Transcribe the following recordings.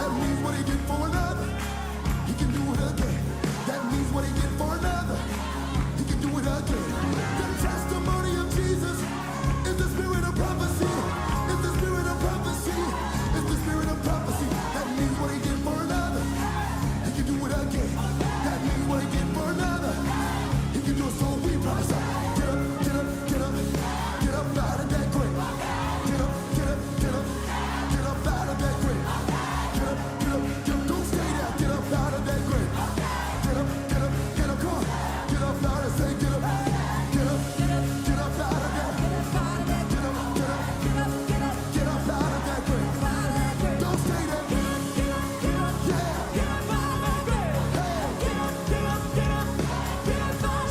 That means what he did for another, he can do it again. That means what he did for another, he can do it again. The testimony of Jesus is the spirit of prophecy. Is the spirit of prophecy. Is the spirit of prophecy. That means what he did for another, he can do it again. That means what he did for another, he can do it. So we prophesy. Get up, get up, get up, get up out of that grave. Get up, get up, get up, get up out of that grave. Get up, get up, get up. Don't stay there. Get up out of that grave. Get up, get up, get up. Come on. Get up out and say, get up, get up, get up out of that. Get up, get up, get up, get up out of that grave. Don't stay there. Yeah.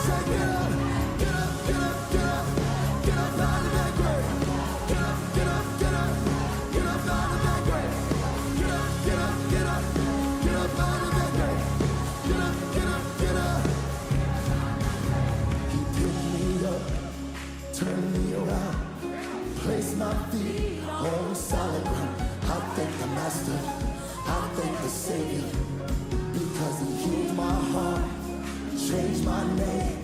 Say get up, get up, get up, get up out of that grave. Get up, get up, get up, get up out of that grave. Get up, get up, get up, get up out of that grave. Get up, get up, get up. He picked me up, turned me around, placed my feet on solid ground. I thank the Master, I thank the Savior, because he healed my heart, changed my name,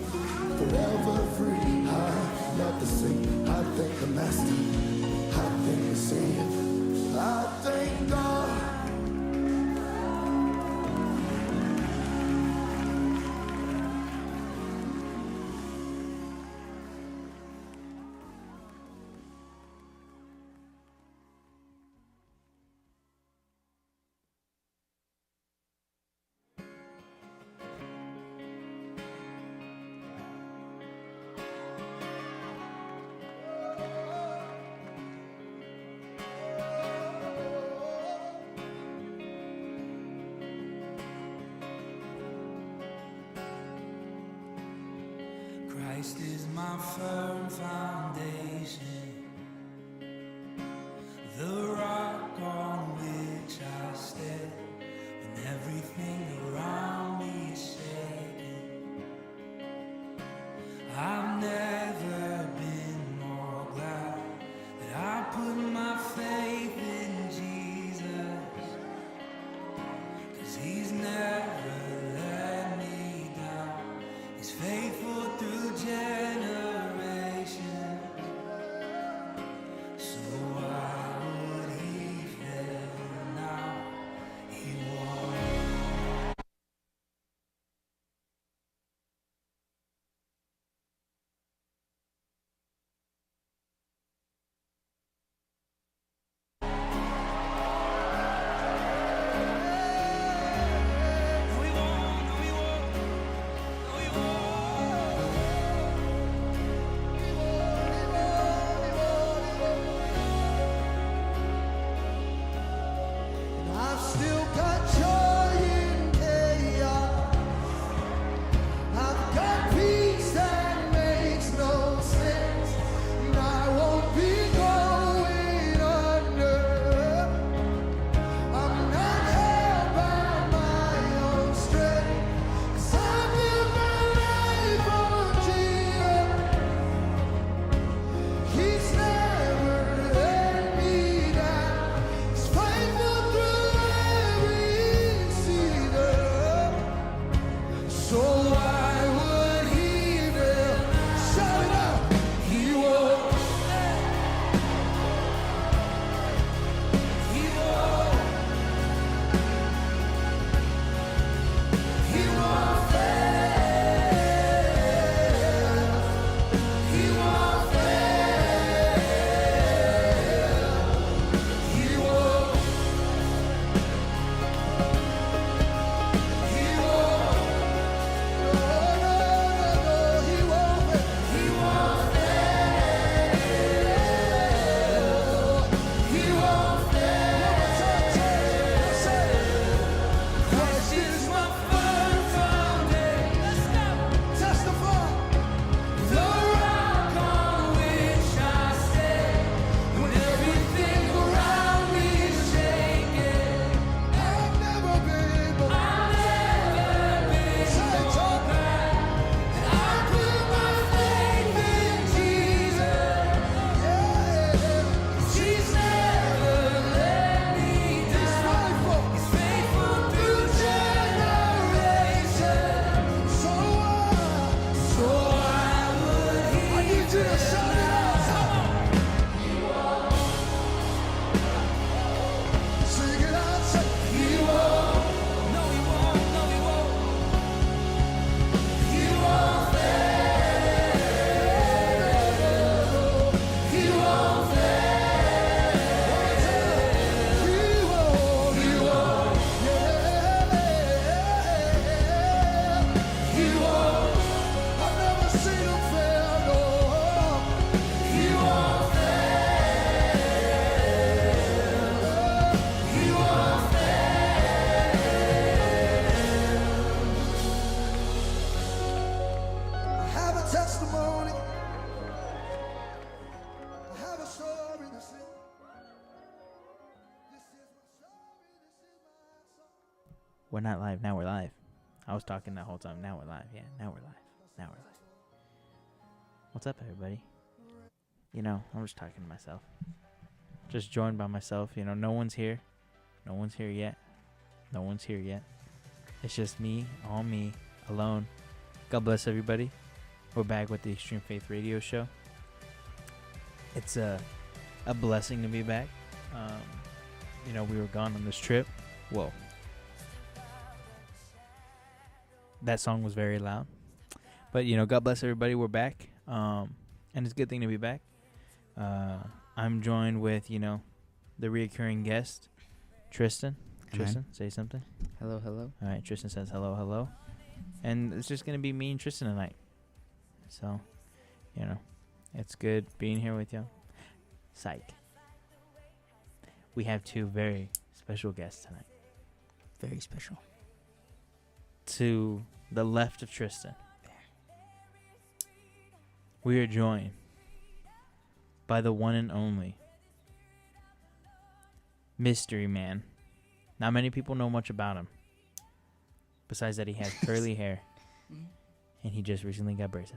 forever free. I love to sing. I thank the Master, I thank the Savior, I thank God. Christ is my firm foundation, the rock on which I stand when everything around me is shaking. I've never been more glad that I put my faith in Jesus, 'cause he's never let me down. He's faithful through generations. We're not live. Now we're live. I was talking the whole time. Now we're live. Yeah, now we're live. Now we're live. What's up, everybody? You know, I'm just talking to myself. Just joined by myself. You know, no one's here. No one's here yet. No one's here yet. It's just me, all me, alone. God bless everybody. We're back with the Extreme Faith Radio Show. It's a blessing to be back. You know, we were gone on this trip. Whoa. That song was very loud. But, you know, God bless everybody. We're back. And it's a good thing to be back. I'm joined with, you know, the reoccurring guest, Tristan. Tristan, say something. Hello, hello. All right, Tristan says hello, hello. And it's just going to be me and Tristan tonight. So, you know, it's good being here with you. Psych. We have two very special guests tonight. Very special. To the left of Tristan, we are joined by the one and only Mystery Man. Not many people know much about him, besides that he has curly hair, and he just recently got braces.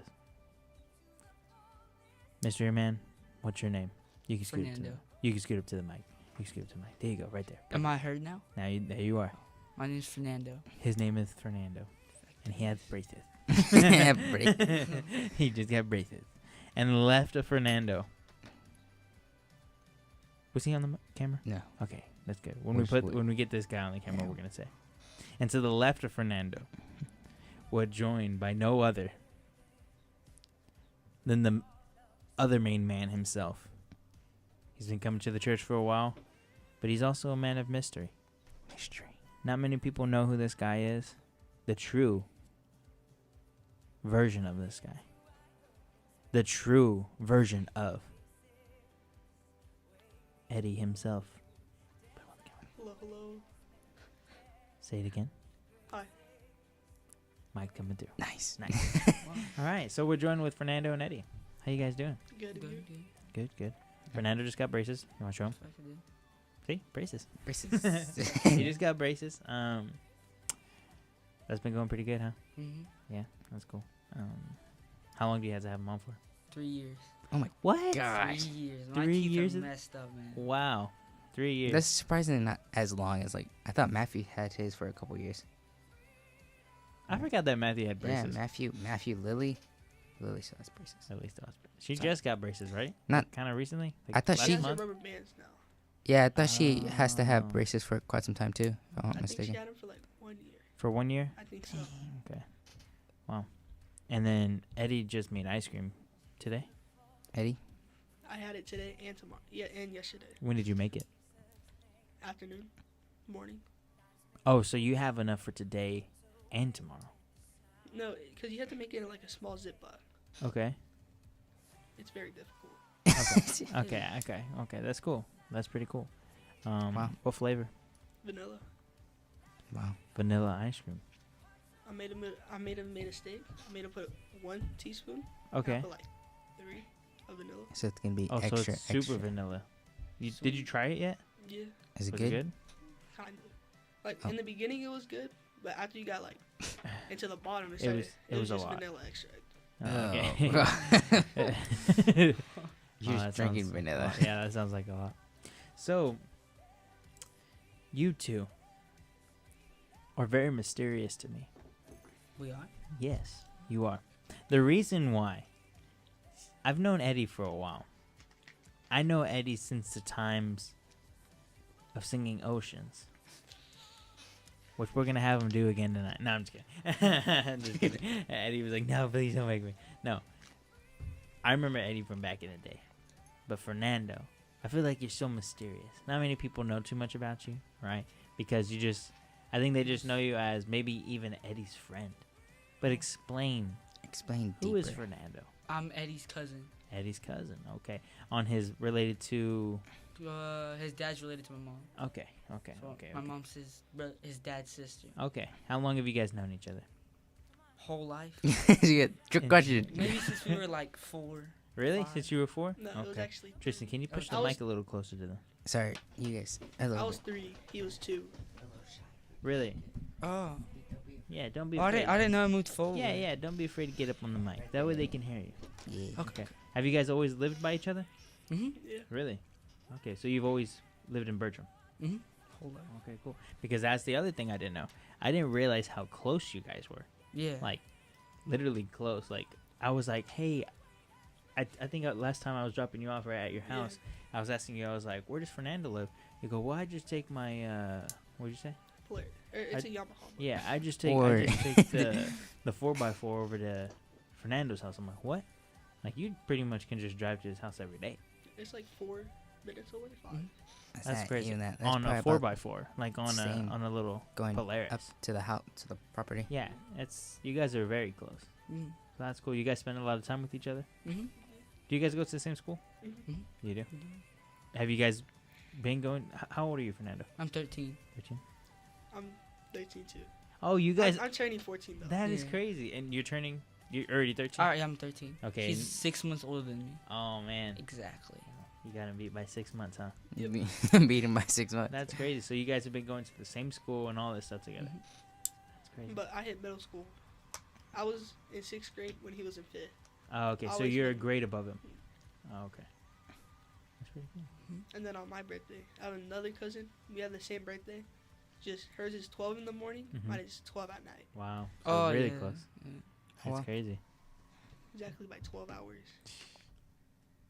Mystery Man, what's your name? You can scoot up to Fernando. you can scoot up to the mic. You can scoot up to the mic. There you go, right there. Am I heard now? Now there you are. My name's Fernando. His name is Fernando, and he has braces. He just got braces. And left of Fernando. Was he on the camera? No. Okay, that's good. When we get this guy on the camera, Yeah. we're gonna say. And to the left of Fernando, we're joined by no other than the other main man himself. He's been coming to the church for a while, but he's also a man of mystery. Mystery. Not many people know who this guy is. The true version of this guy. The true version of Eddie himself. Hello, hello. Say it again. Hi. Mic coming through. Nice. Nice. All right, so we're joined with Fernando and Eddie. How you guys doing? Good. Good, Good. good. Good, good. Fernando just got braces. You want to show him? Fuck, I did. See? Braces. Braces. He just got braces. That's been going pretty good, huh? Mm-hmm. Yeah, that's cool. How long do you have to have them on for? 3 years. What? Gosh. 3 years. My 3 teeth years are of- messed up, man. Wow. 3 years. That's surprisingly not as long as, like, I thought Matthew had his for a couple years. I forgot that Matthew had braces. Yeah, Matthew, Lily still has braces. At least she So- just got braces, right? Not- kind of recently. I thought last she- She has month? rubber bands now. Yeah, I thought she has to Oh. have braces for quite some time, too, if I'm not I think she mistaken. had them for like 1 year. For 1 year. I think so. Okay. Wow. And then Eddie just made ice cream today. Eddie? I had it today and tomorrow. Yeah, and yesterday When did you make it? afternoon, morning. Oh, so you have enough for today and tomorrow. No, because you have to make it in like a small Ziploc. Okay. It's very difficult. Okay. That's cool. That's pretty cool. Wow. What flavor? Vanilla. Wow. Vanilla ice cream. I made a mistake. I made him put 1 teaspoon. Okay. I put like 3 of vanilla. So it's going to be Oh, extra, so it's super extra. vanilla. Did you try it yet? Yeah, Is it Was good? it good? kind of. Like Oh. in the beginning it was good, but after you got like into the bottom, It it was a just lot. vanilla extract. Okay. You're that just drinking sounds- vanilla. Yeah, that sounds like a lot. So, you two are very mysterious to me. We are? Yes, you are. The reason why, I've known Eddie for a while. I know Eddie since the times of singing Oceans, which we're going to have him do again tonight. No, I'm just kidding. I'm just kidding. Eddie was like, no, please don't make me. No. I remember Eddie from back in the day. But Fernando, I feel like you're so mysterious. Not many people know too much about you, right? Because I think they just know you as maybe even Eddie's friend. But explain, Explain who deeper. is Fernando? I'm Eddie's cousin. Eddie's cousin, okay. On his related to, His dad's related to my mom. okay. So my mom's his dad's sister. Okay, how long have you guys known each other? Whole life. Trick question. Maybe since we were like 4. Really? 5. Since you were 4? No, it was Okay. actually Tristan, can you push I the was- mic a little closer to them? Sorry, you guys. Hello. I was 3. He was 2. Really? Oh. Yeah, don't be Oh, I afraid. didn't know I moved forward. Yeah, don't be afraid to get up on the mic. That way they can hear you. Yeah. Okay. Have you guys always lived by each other? Mhm. Yeah. Really? Okay, so you've always lived in Bertram. Mhm. Okay, cool. Because that's the other thing I didn't know. I didn't realize how close you guys were. Yeah. Like, literally close. Like, I was like, hey, I think last time I was dropping you off right at your Yeah. house, I was asking you, I was like, where does Fernando live? You go, well, I just take my, what'd you say? Player. It's a Yamaha. Yeah, I just take Or- the 4x4 over to Fernando's house. I'm like, what? Like, you pretty much can just drive to his house every day. It's like 4 minutes away. 5. That's That's not crazy. even that. That's On a probably about 4x4, like on same. a little going Polaris. up to the house, to the property. Yeah, you guys are very close. Mhm. So that's cool. You guys spend a lot of time with each other. Mhm. Do you guys go to the same school? Mhm. You do. Have you guys been going? How old are you, Fernando? I'm 13. 13. I'm 13 too. Oh, you guys. I'm turning 14 though. That is Yeah. crazy. And you're turning. You're already 13. All right, I'm 13. Okay. He's 6 months older than me. Oh man, Exactly. you got him beat by 6 months, huh? You be beaten by 6 months. That's crazy. So you guys have been going to the same school and all this stuff together. Mhm. That's crazy. But I hit middle school. I was in 6th grade when he was in 5th. Oh, okay. So always you're a been- grade above him. Oh, okay. That's pretty cool. And then on my birthday, I have another cousin. We have the same birthday. Just hers is 12 in the morning. Mhm. Mine is 12 at night. Wow. So Oh, really yeah. close. Yeah. That's Wow. crazy. Exactly by 12 hours.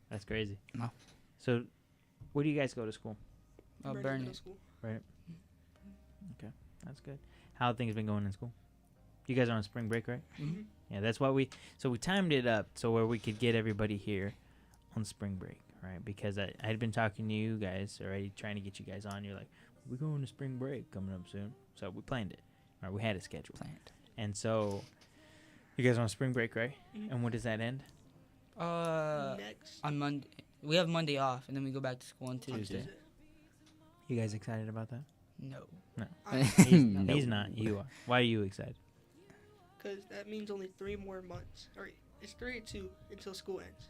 That's crazy. Wow. So, where do you guys go to school? Vernon Burn Middle it. School. That's good. How have things been going in school? You guys are on spring break, right? Mhm. Yeah, that's why we timed it up so where we could get everybody here on spring break, right? Because I had been talking to you guys already, trying to get you guys on. You're like, we're going to spring break coming up soon, so we planned it. All right, we had a schedule, Planned. and so you guys are on spring break, right? Mhm. And when does that end? Next. On Monday, we have Monday off, and then we go back to school on Tuesday. Tuesday. You guys excited about that? No. He's not. You are. Why are you excited? Because that means only 3 more months. Or it's 3 or 2 until school ends.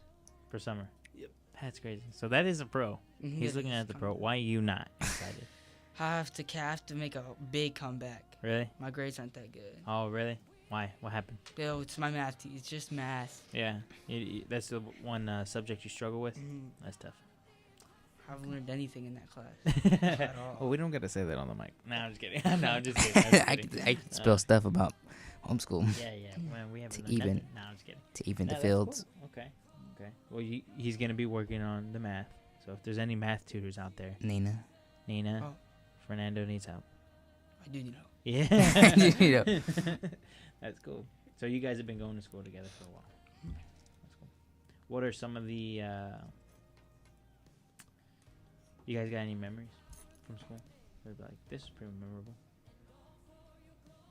For summer. Yep. That's crazy. So that is a pro. Mhm. He's Yeah, looking it's at the kinda- pro. Why are you not excited? I have to make a big comeback. Really? My grades aren't that good. Oh, really? Why? What happened? Yo, it's my math. It's just math. Yeah, that's the one subject you struggle with. Mhm. That's tough. I haven't learned anything in that class. At all. Well, we don't get to say that on the mic. No, I'm just kidding. No, I'm just kidding. I'm just I kidding. could, I could spill stuff about homeschool Yeah. Well, we haven't To done even- nothing. No, I'm just kidding. to even No, the that's fields. cool. Okay. Well, he's gonna be working on the math. So if there's any math tutors out there, Nina. Nina, Oh. Fernando needs help. I do know. Yeah. You know. That's cool. So you guys have been going to school together for a while. That's cool. What are some of the you guys got any memories from school? They're like, this is pretty memorable.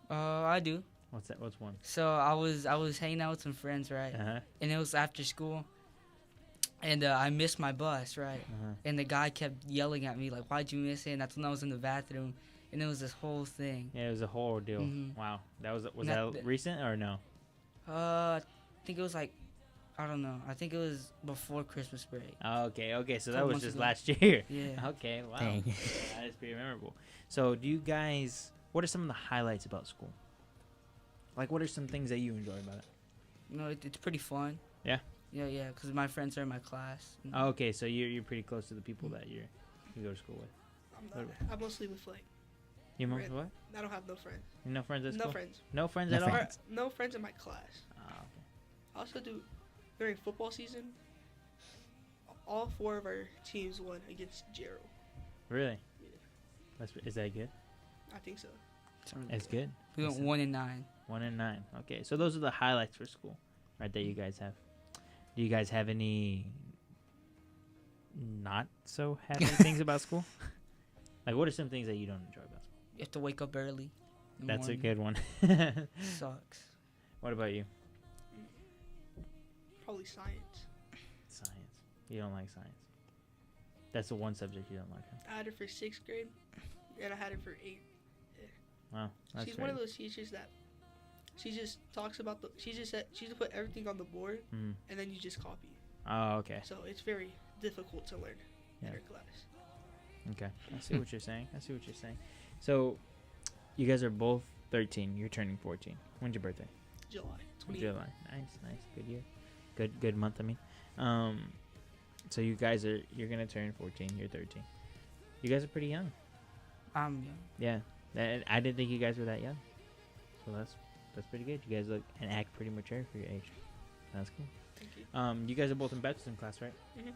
I do. What's that? What's one? So I was hanging out with some friends, right? Uh huh. And it was after school. And I missed my bus, right? Uh-huh. And the guy kept yelling at me like, "Why'd you miss it?" And that's when I was in the bathroom, and it was this whole thing. Yeah, it was a whole ordeal. Mhm. Wow. That was Not that the- recent or no? I think it was like, I don't know. I think it was before Christmas break. Oh, okay. So that Couple was months just ago. last year. Yeah. Okay. Wow. Dang. That is pretty memorable. So, do you guys? What are some of the highlights about school? Like, what are some things that you enjoy about it? No, it's pretty fun. Yeah? Yeah, because my friends are in my class. Oh, okay, so you're pretty close to the people that you go to school with. I'm mostly with like, You know Right. what? I don't have no friends. No friends at No school? friends. No friends No at all? friends. No friends in my class. Oh, okay. I also do, during football season, all 4 of our teams won against Gerald. Really? Yeah. Is that good? I think so. It's good. We went Listen. 1-9. 1 and 9. Okay, so those are the highlights for school, right? That you guys have. Do you guys have any not so happy things about school? Like, what are some things that you don't enjoy about school? You have to wake up early. in the That's a morning. good one. Sucks. What about you? Probably science. Science. You don't like science. That's the one subject you don't like. Huh? I had it for 6th grade, and I had it for 8th. Wow, that's She's great. one of those teachers that she just talks about she just put everything on the board, Mm. and then you just copy. Oh, okay. So it's very difficult to learn Yeah. in her class. Okay, I see what you're saying. So, you guys are both 13. You're turning 14. When's your birthday? July 28th. July. Nice. Good year. Good month, I mean. So you're gonna turn 14. You're 13. You guys are pretty young. I'm young. Yeah. I didn't think you guys were that young. So that's pretty good. You guys look and act pretty mature for your age. That's cool. Thank you. You guys are both in baptism class, right? Mhm.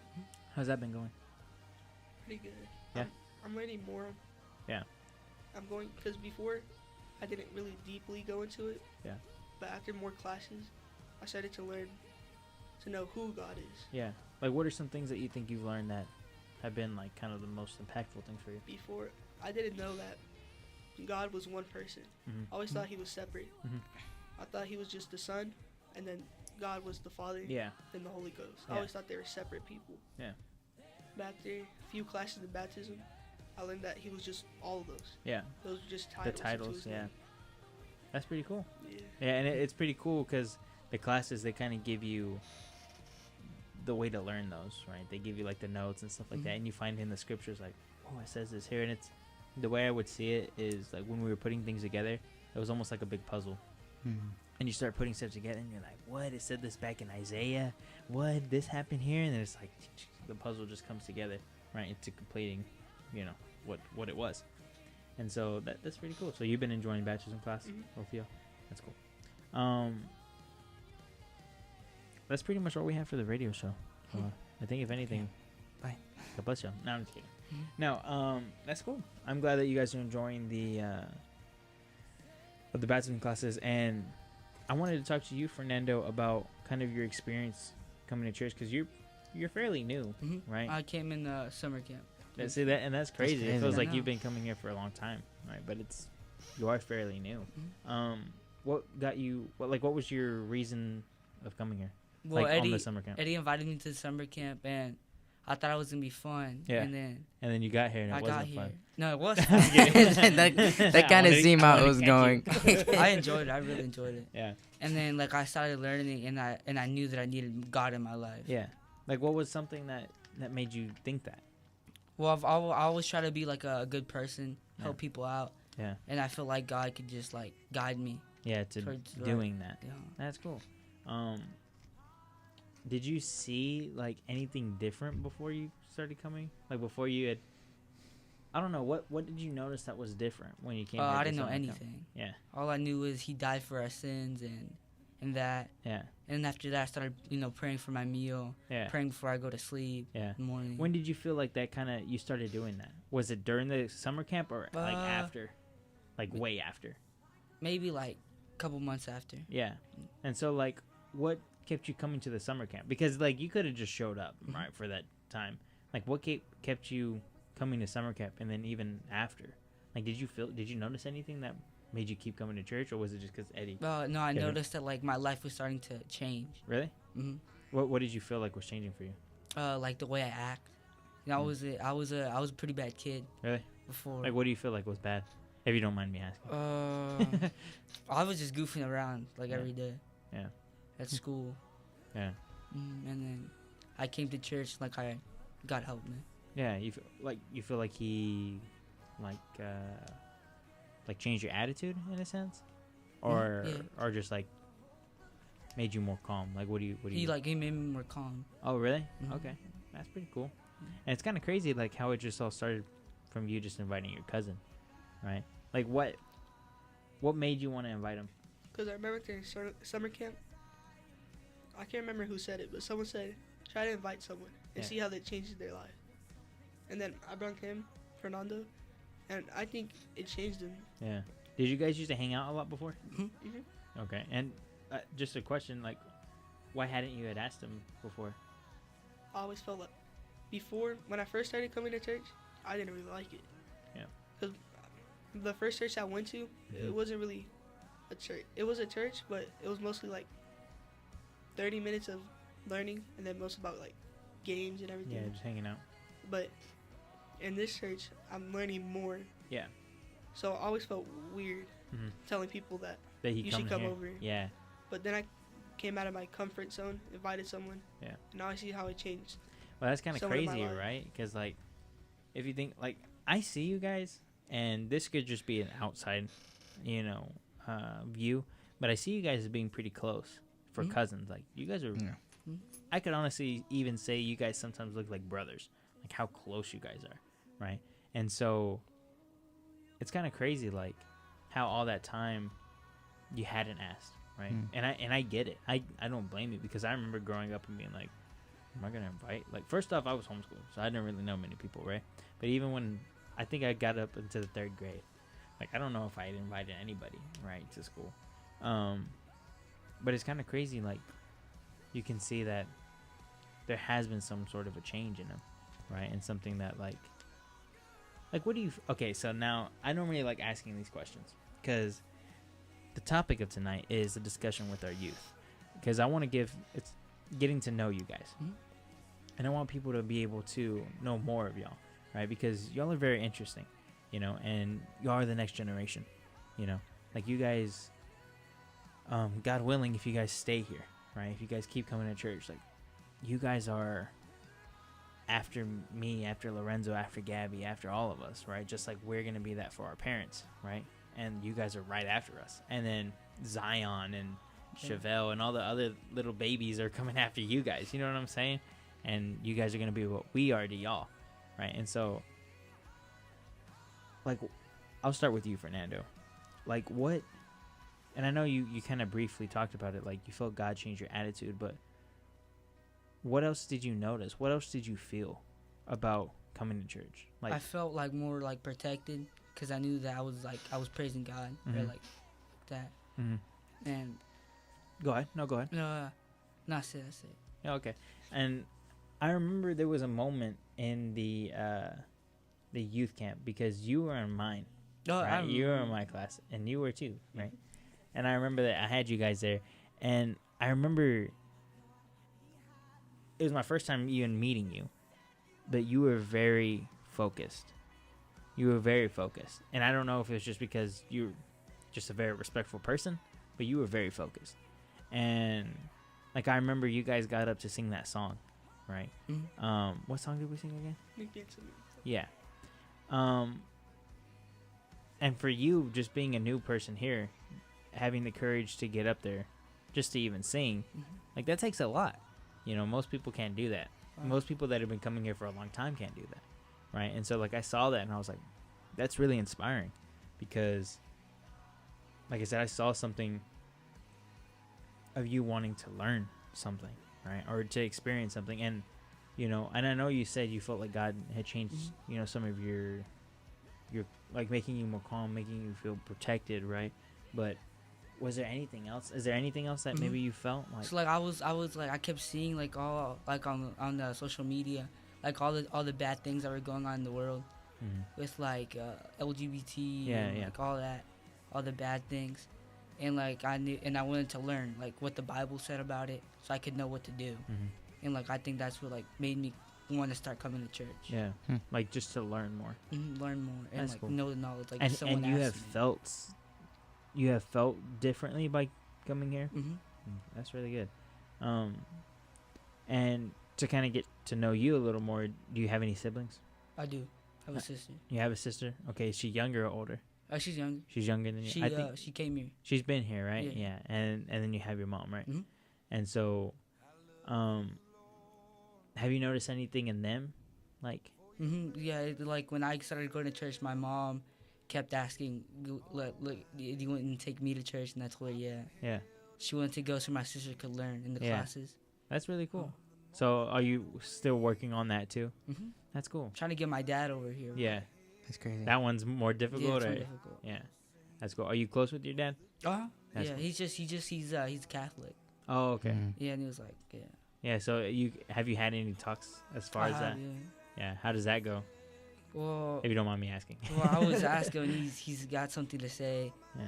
How's that been going? Pretty good. Yeah. I'm learning more. Yeah. I'm going because before I didn't really deeply go into it. Yeah. But after more classes, I started to learn to know who God is. Yeah. Like, what are some things that you think you've learned that have been like kind of the most impactful things for you? Before, I didn't know that God was one person. Mm-hmm. I always thought he was separate. Mhm. I thought he was just the Son, and then God was the Father, Yeah. and the Holy Ghost. I Yeah. always thought they were separate people. Yeah. But after a few classes of baptism, I learned that he was just all of those. Yeah. Those were just The titles. to titles. his Yeah. name. That's pretty cool. Yeah. Yeah, and it's pretty cool because the classes, they kind of give you the way to learn those, right? They give you like the notes and stuff like that, Mhm. and you find in the scriptures like, oh, it says this here, and it's the way I would see it is like when we were putting things together, it was almost like a big puzzle, and you start putting stuff together, and you're like, what? It said this back in Isaiah. What? This happened here, and then it's like the puzzle just comes together, right, into completing, what it was. And so that's pretty cool. So you've been enjoying bachelor's class, Mhm. both of you? That's cool. That's pretty much all we have for the radio show. I think if anything, Bye. God bless you. No, I'm just kidding. No, that's cool. I'm glad that you guys are enjoying the baptism classes, and I wanted to talk to you, Fernando, about kind of your experience coming to church because you're fairly new, right? I came in summer camp. See that, and that's crazy. It crazy. feels I like know. you've been coming here for a long time, right? But you are fairly new. What got you? What was your reason of coming here? Well, like on Eddie, the summer camp, Eddie invited me to the summer camp, and I thought it was gonna be fun. Yeah. And then and then you got here and it I wasn't got here. fun. No, it was. that kind of seemed how it was going. I enjoyed it. I really enjoyed it. Yeah, And then like I started learning, and I knew that I needed God in my life. yeah. Like, what was something that made you think that? Well, I always try to be like a good person, help Yeah. people out, Yeah, and I feel like God could just like guide me. yeah. To Towards the doing that. Yeah. That's cool. Did you see like anything different before you started coming? Like before you had, I don't know, what did you notice that was different when you came? Here I to didn't know summer camp? anything. Yeah, All I knew was He died for our sins and that. yeah, And after that, I started praying for my meal, yeah, praying before I go to sleep yeah. in the morning. When did you feel like that kind of you started doing that? Was it during the summer camp or like after, like way after? Maybe like a couple months after. Yeah. And so like, what kept you coming to the summer camp? Because like you could have just showed up, Mhm. right, for that time. Like what kept you coming to summer camp, and then even after? Like did you notice anything that made you keep coming to church, or was it just because Eddie? No, I Yeah. noticed that like my life was starting to change. Really? hmm What did you feel like was changing for you? Like the way I act. I was a pretty bad kid Really? before. Like what do you feel like was bad? If you don't mind me asking. I was just goofing around like Yeah. every day. Yeah. At school. Yeah. And then I came to church like God helped me. Yeah, you feel like he like changed your attitude in a sense, or Yeah. or just like made you more calm. Like what do you He made me more calm. Oh really? Mhm. Okay, that's pretty cool. And it's kind of crazy like how it just all started from you just inviting your cousin, right? Like what made you want to invite him? Because I remember during summer camp, I can't remember who said it, but someone said, try to invite someone and Yeah. see how that changes their life. And then I brought him, Fernando, and I think it changed him. Yeah. Did you guys used to hang out a lot before? Mhm. hmm Okay. And just a question, like, why hadn't you had asked him before? I always felt like, before, when I first started coming to church, I didn't really like it. Yeah. Because the first church I went to, Mhm. it wasn't really a church. It was a church, but it was mostly like 30 minutes of learning, and then most about like games and everything. Yeah, just hanging out. But in this church, I'm learning more. Yeah. So I always felt weird Mm-hmm. telling people that. That he You should come here. over. Yeah. But then I came out of my comfort zone, invited someone. Yeah. And now I see how it changed. Well, that's kind of Someone in my crazy, life. right? Because like, if you think like, I see you guys, and this could just be an outside, view, but I see you guys as being pretty close for Mhm. cousins. Like you guys are. Yeah. Mhm. I could honestly even say you guys sometimes look like brothers. Like how close you guys are, right? And so it's kind of crazy, like how all that time you hadn't asked, right? Mm. And I get it. I don't blame you because I remember growing up and being like, am I gonna invite? Like first off, I was homeschooled, so I didn't really know many people, right? But even when I think I got up into the 3rd grade, like I don't know if I had invited anybody, right, to school. But it's kind of crazy, like you can see that there has been some sort of a change in him, right? And something that like what do you okay, so now I normally like asking these questions because the topic of tonight is a discussion with our youth, because I want to give it's getting to know you guys. Mhm. And I want people to be able to know more of y'all, right? Because y'all are very interesting, you know, and y'all are the next generation, you know, like you guys, God willing, if you guys stay here, right? If you guys keep coming to church, like you guys are after me, after Lorenzo, after Gabby, after all of us, right? Just like we're going to be that for our parents, right? And you guys are right after us. And then Zion and Chevelle and all the other little babies are coming after you guys. You know what I'm saying? And you guys are going to be what we are to y'all, right? And so, like, I'll start with you, Fernando. Like, what, and I know you kind of briefly talked about it, like, you felt God changed your attitude, but what else did you notice? What else did you feel about coming to church? Like, I felt like more like protected because I knew that I was praising God or Mhm. like that. mhm. And Go ahead. No, go ahead. no, that's it. Yeah, okay. And I remember there was a moment in the youth camp because you were in mine, No, right? You were in my class, and you were too, right? And I remember that I had you guys there, and I remember it was my first time even meeting you, but you were very focused. You were very focused, and I don't know if it was just because you're just a very respectful person, but you were very focused. And like I remember you guys got up to sing that song, right? Mhm. What song did we sing again? You get to me. Yeah. And for you, just being a new person here, having the courage to get up there, just to even sing, like that takes a lot. You know, most people can't do that. Wow. Most people that have been coming here for a long time can't do that, right? And so like I saw that and I was like, that's really inspiring, because, like I said, I saw something of you wanting to learn something, right, or to experience something, and you know, and I know you said you felt like God had changed, you know, some of your like making you more calm, making you feel protected, right? But was there anything else? Is there anything else that Mhm. maybe you felt like? So like I was like I kept seeing like all like on the social media like all the bad things that were going on in the world Mhm. with like LGBT Yeah, and yeah. like all the bad things, and like I knew and I wanted to learn like what the Bible said about it so I could know what to do, Mhm. and like I think that's what like made me want to start coming to church. Yeah, Hmm. like just to learn more. Learn more and That's like cool. know the knowledge like if And someone you asks have felt differently by coming here. me. That's really good. And to kind of get to know you a little more, do you have any siblings? I do have a sister. You have a sister? Okay, is she younger or older? She's younger. She's younger than you. She I think she came here. she's been here, right? Yeah. Yeah. And then you have your mom, right? Mhm. And so, have you noticed anything in them, like? Yeah, like when I started going to church, my mom kept asking, "Look, do you want to take me to church?" And I told her, "Yeah." Yeah, She wanted to go so my sister could learn in the Yeah. classes. that's really cool. So, are you still working on that too? Mm-hmm. That's cool. Trying to get my dad over here. Yeah, That's crazy. that one's more Yeah, difficult. it's or, more difficult. Yeah, that's cool. Are you close with your dad? That's Yeah, cool. he's Catholic. Oh, okay. Mhm. Yeah, and he was like, yeah. Yeah. So, have you had any talks as far I as that? have, yeah. Yeah. How does that go? Well, If you don't mind me asking. I was asking, and he's got something to say. Yeah.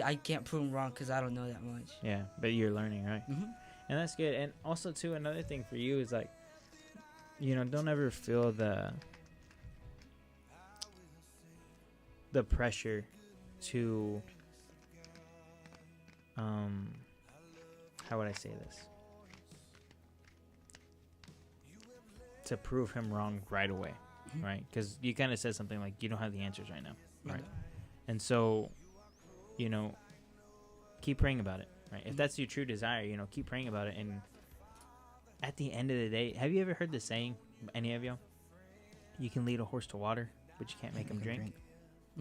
I can't prove him wrong because I don't know that much. Yeah, but you're learning, right? Mm-hmm. And that's good. And also, too, another thing for you is like, you know, don't ever feel the pressure to, how would I say this? To prove him wrong right away, Mhm. right? Because you kind of said something like you don't have the answers right now, right? Yeah. And so you know, keep praying about it, right? If that's your true desire, you know, keep praying about it. And at the end of the day, have you ever heard the saying, any of you? You can lead a horse to water, but you can't make him drink.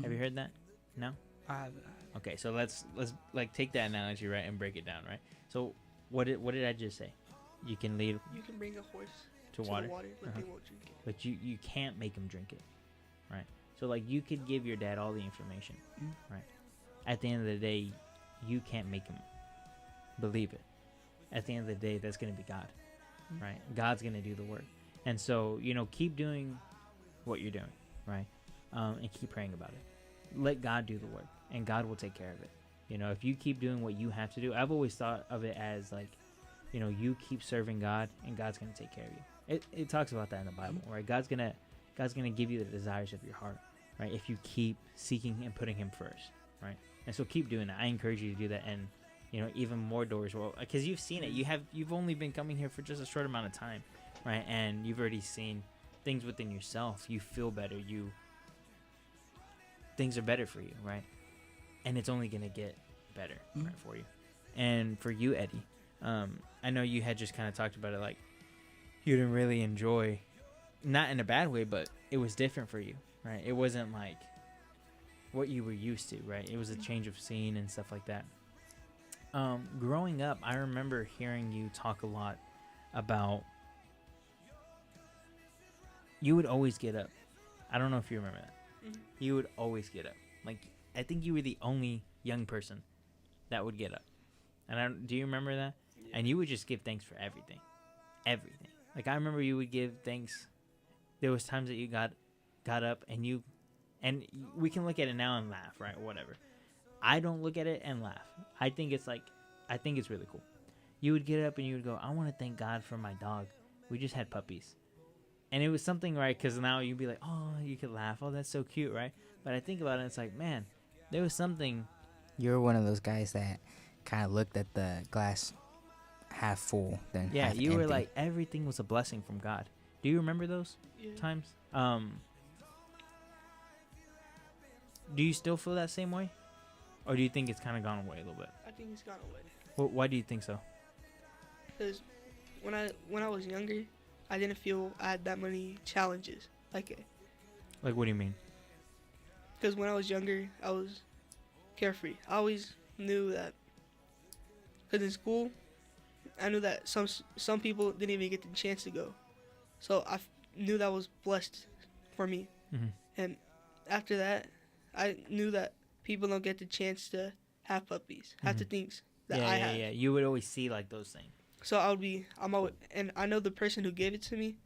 Have you heard that? No? I have. Okay, so let's like take that analogy, right, and break it down, right? So what did I just say? You can lead You can bring a horse to to water, the water, but Uh-huh. they won't drink it. but you can't make him drink it, right? So like you could give your dad all the information, right? At the end of the day, you can't make him believe it. At the end of the day, that's going to be God, right? God's going to do the work. And so, you know, keep doing what you're doing, right? And keep praying about it. Let God do the work, and God will take care of it. You know, if you keep doing what you have to do, I've always thought of it as like, you know, you keep serving God, and God's going to take care of you. It talks about that in the Bible, right? God's gonna give you the desires of your heart, right? If you keep seeking and putting Him first, right? And so keep doing that. I encourage you to do that, and you know, even more doors will, because you've seen it. You've only been coming here for just a short amount of time, right? And you've already seen things within yourself. You feel better. Things are better for you, right? And it's only gonna get better, right, for you. And for you, Eddie, I know you had just kind of talked about it, like you didn't really enjoy, not in a bad way, but it was different for you, right? It wasn't like what you were used to, right? It was a change of scene and stuff like that. Growing up, I remember hearing you talk a lot about you would always get up. I don't know if you remember that. You would always get up. Like, I think you were the only young person that would get up. And do you remember that? Yeah. And you would just give thanks for everything. Everything. Like, I remember you would give thanks. There was times that you got up and we can look at it now and laugh, right? Whatever. I don't look at it and laugh. I think it's really cool. You would get up and you would go, I want to thank God for my dog. We just had puppies. And it was something, right? Because now you'd be like, oh, you could laugh. Oh, that's so cute, right? But I think about it, it's like, man, there was something. You're one of those guys that kind of looked at the glass half full, then Yeah, half you were empty. like, everything was a blessing from God. Do you remember those Yeah. times? Do you still feel that same way? Or do you think it's kind of gone away a little bit? I think it's gone away. Why do you think so? Because when I was younger, I didn't feel I had that many challenges. Like Like, what do you mean? Because when I was younger, I was carefree. I always knew that. Because in school, I knew that some people didn't even get the chance to go. So I knew that was blessed for me. Mm-hmm. And after that, I knew that people don't get the chance to have puppies, have the things that I have. Yeah. You would always see, like, those things. So I'm always, and I know the person who gave it to me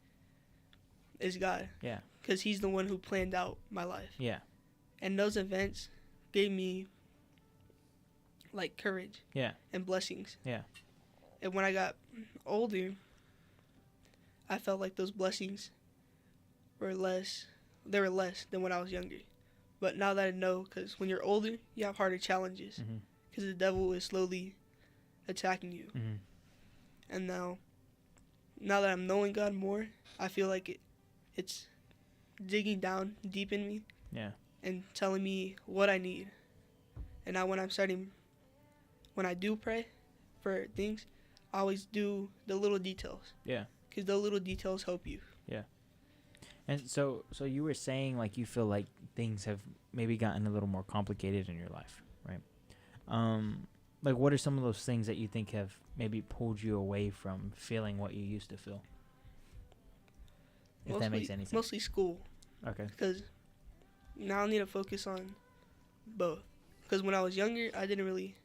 is God. Yeah. Because He's the one who planned out my life. Yeah. And those events gave me, like, courage Yeah. and blessings. Yeah. And when I got older, I felt like those blessings were less than when I was younger. But now that I know, because when you're older, you have harder challenges. Mm-hmm. Because the devil is slowly attacking you. Mm-hmm. And now that I'm knowing God more, I feel like it's digging down deep in me Yeah. and telling me what I need. And now when I do pray for things, I always do the little details. Yeah. Because the little details help you. And so you were saying, like, you feel like things have maybe gotten a little more complicated in your life, right? Like, what are some of those things that you think have maybe pulled you away from feeling what you used to feel? If that makes any sense. Mostly school. Okay. Because now I need to focus on both. Because when I was younger, I didn't really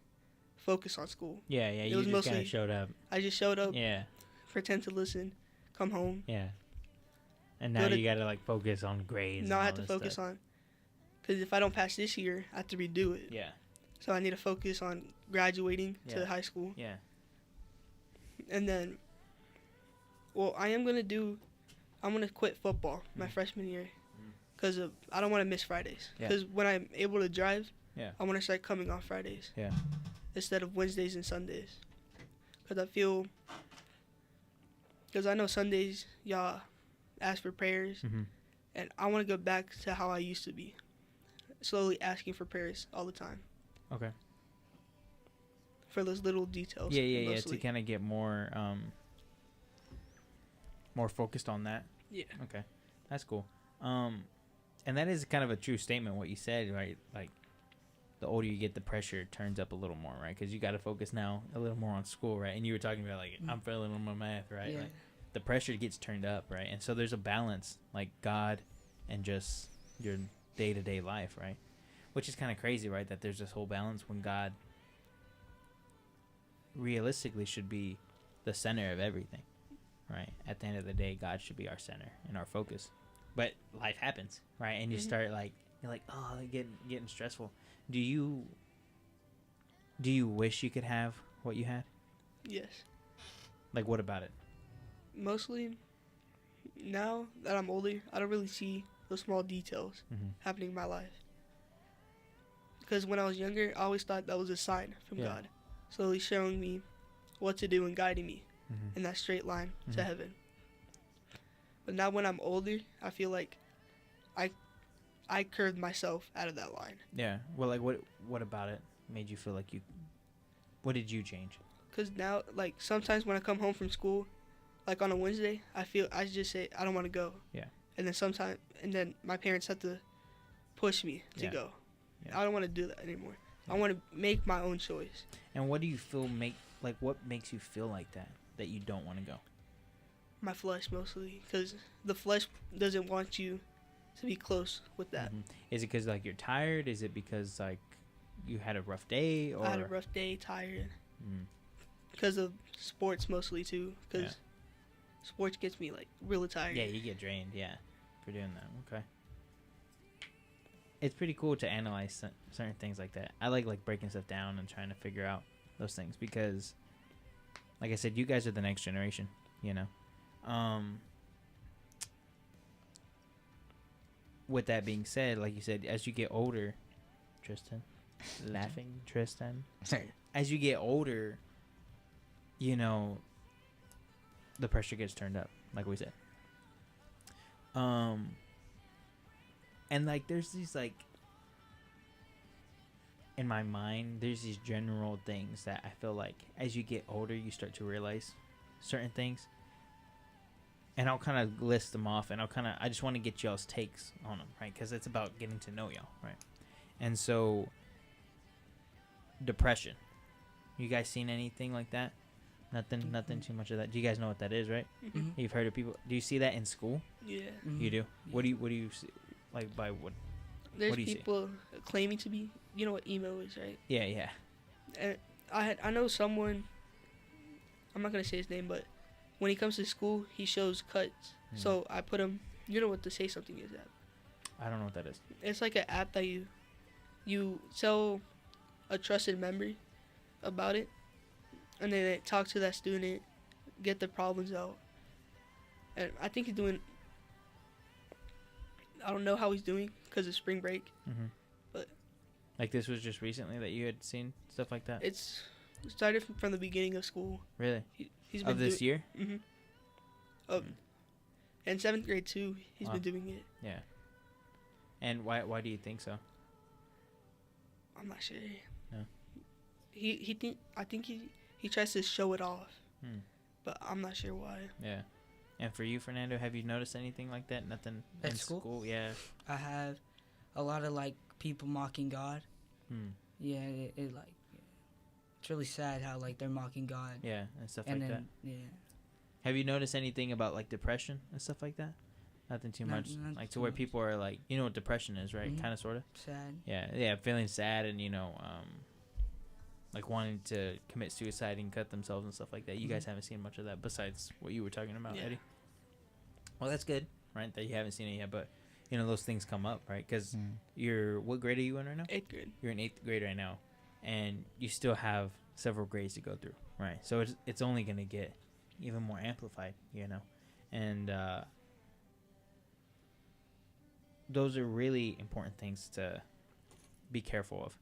focus on school. Yeah. It You was just kind mostly- of showed up. I just showed up, Yeah. pretend to listen, come home. Yeah. And now Go to- you got to, like, focus on grades. Now and I all have to this focus stuff. on. Because if I don't pass this year, I have to redo it. Yeah. So I need to focus on graduating Yeah. to high school. Yeah. And then, I'm going to quit football my freshman year. Because I don't want to miss Fridays. Yeah. Because when I'm able to drive, Yeah. I want to start coming on Fridays. Yeah. Instead of Wednesdays and Sundays. Because I know Sundays, y'all ask for prayers. Mm-hmm. And I want to go back to how I used to be. Slowly asking for prayers all the time. Okay. For those little details. Yeah. mostly. To kind of get more more focused on that. Yeah. Okay, that's cool. And that is kind of a true statement what you said, right? Like, the older you get, the pressure turns up a little more, right? Because you got to focus now a little more on school, right? And you were talking about like I'm failing on my math, right? Yeah. Like, the pressure gets turned up, right? And so there's a balance, like God and just your day-to-day life, right? Which is kind of crazy, right? That there's this whole balance when God realistically should be the center of everything, right? At the end of the day, God should be our center and our focus. But life happens, right? And you start like, you're like, oh, getting stressful. Do you wish you could have what you had? Yes. Like, what about it? Mostly, now that I'm older, I don't really see those small details Mm-hmm. happening in my life. Because when I was younger, I always thought that was a sign from Yeah. God, slowly showing me what to do and guiding me Mm-hmm. in that straight line Mhm. to heaven. But now when I'm older, I feel like I curved myself out of that line. Yeah. Well, like, what about it made you feel like you? What did you change? Because now, like, sometimes when I come home from school, like on a Wednesday, I just say, I don't want to go. Yeah. And then my parents have to push me to Yeah. go. Yeah. I don't want to do that anymore. Yeah. I want to make my own choice. And what do you feel what makes you feel like that you don't want to go? My flesh mostly, because the flesh doesn't want you to be close with that. Mhm. Is it because like you're tired? Is it because like you had a rough day? Or I had a rough day, tired, Mm. because of sports mostly too. Because Yeah. sports gets me like really tired. Yeah, you get drained. Yeah, for doing that. Okay. It's pretty cool to analyze certain things like that. I like breaking stuff down and trying to figure out those things because, like I said, you guys are the next generation. You know. With that being said, like you said, as you get older, Tristan, Tristan, as you get older, you know, the pressure gets turned up, like we said. And like there's these like in my mind, there's these general things that I feel like as you get older, you start to realize certain things. And I'll kind of list them off, and I just want to get y'all's takes on them, right? Because it's about getting to know y'all, right? And so, depression. You guys seen anything like that? Nothing too much of that. Do you guys know what that is, right? Mhm. You've heard of people. Do you see that in school? Yeah. Mhm. You do. Yeah. What do you see? Like by what? There's do you see? people claiming to be. You know what emo is, right? Yeah. And I know someone. I'm not gonna say his name, but when he comes to school, he shows cuts. Hmm. So I put him. You know what the Say Something is app? I don't know what that is. It's like an app that you tell a trusted member about it, and then they talk to that student, get the problems out. And I think he's doing. I don't know how he's doing because it's spring break. Mm-hmm. But- like this was just recently that you had seen stuff like that. It started from the beginning of school. Really? He's been Of this year? Mm-hmm. Oh, Mm. and 7th grade too. He's Wow. been doing it. Yeah. And why do you think so? I'm not sure. No. I think he tries to show it off, Hmm. but I'm not sure why. Yeah. And for you, Fernando, have you noticed anything like that? Nothing At in school? Yeah. I have a lot of like people mocking God. Hmm. Yeah, it like it's really sad how like they're mocking God. Yeah, and stuff And like then that. yeah, Have you noticed anything about like depression and stuff like that? Nothing too Not- much. not Like to too where much. people are like, you know what depression is, right? Mhm. Kind of, sort of. sad. Yeah, feeling sad and like wanting to commit suicide and cut themselves and stuff like that. You guys Mhm. haven't seen much of that besides what you were talking about, Yeah. Eddie. Well, that's good, right? That you haven't seen it yet, but you know those things come up, right? Because what grade are you in right now? 8th grade. You're in 8th grade right now, and you still have several grades to go through, right? So it's only gonna get even more amplified, you know, and those are really important things to be careful of,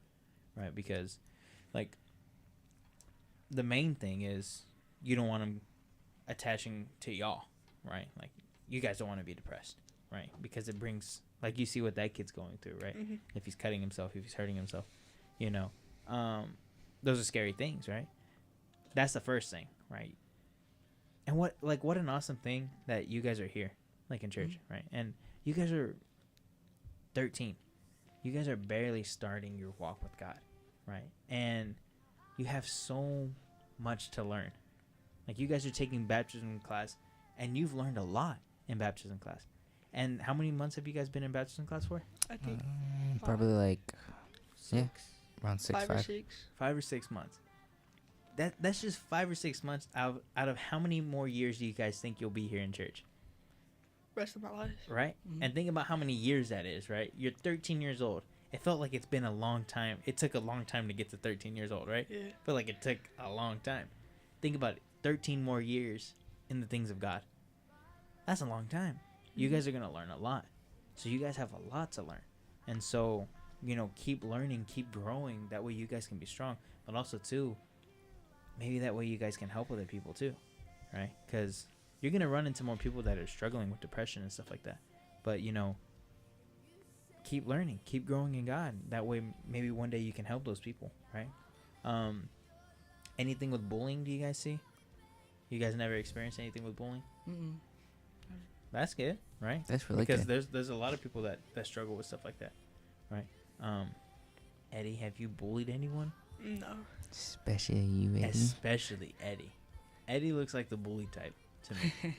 right? Because like the main thing is you don't want them attaching to y'all, right? Like you guys don't want to be depressed, right? Because it brings, like, you see what that kid's going through, right? Mm-hmm. If he's cutting himself, if he's hurting himself, you know, those are scary things, right? That's the first thing, right? And what an awesome thing that you guys are here, like in church, right? And you guys are 13. You guys are barely starting your walk with God, right? And you have so much to learn. Like, you guys are taking baptism class, and you've learned a lot in baptism class. And how many months have you guys been in baptism class for? I think Probably like six, around 6, 5 or 6. 5 or 6 months. That's just 5 or 6 months out of how many more years do you guys think you'll be here in church, Rest of my life. right? Mhm. And think about how many years that is, right? You're 13 years old. It felt like it's been a long time. It took a long time to get to 13 years old, right? Yeah. I feel like it took a long time. Think about it. 13 more years in the things of God. That's a long time. You guys are going to learn a lot. So you guys have a lot to learn. And so, keep learning, keep growing. That way you guys can be strong. But also, too, maybe that way you guys can help other people, too. Right? Because you're going to run into more people that are struggling with depression and stuff like that. But, keep learning, keep growing in God. That way, maybe one day you can help those people, right? Anything with bullying, do you guys see? You guys never experienced anything with bullying? Mm-mm. That's good, right? That's really Because good. there's a lot of people that struggle with stuff like that, right? Eddie, have you bullied anyone? No. Especially you, Eddie. Especially Eddie. Eddie looks like the bully type to me.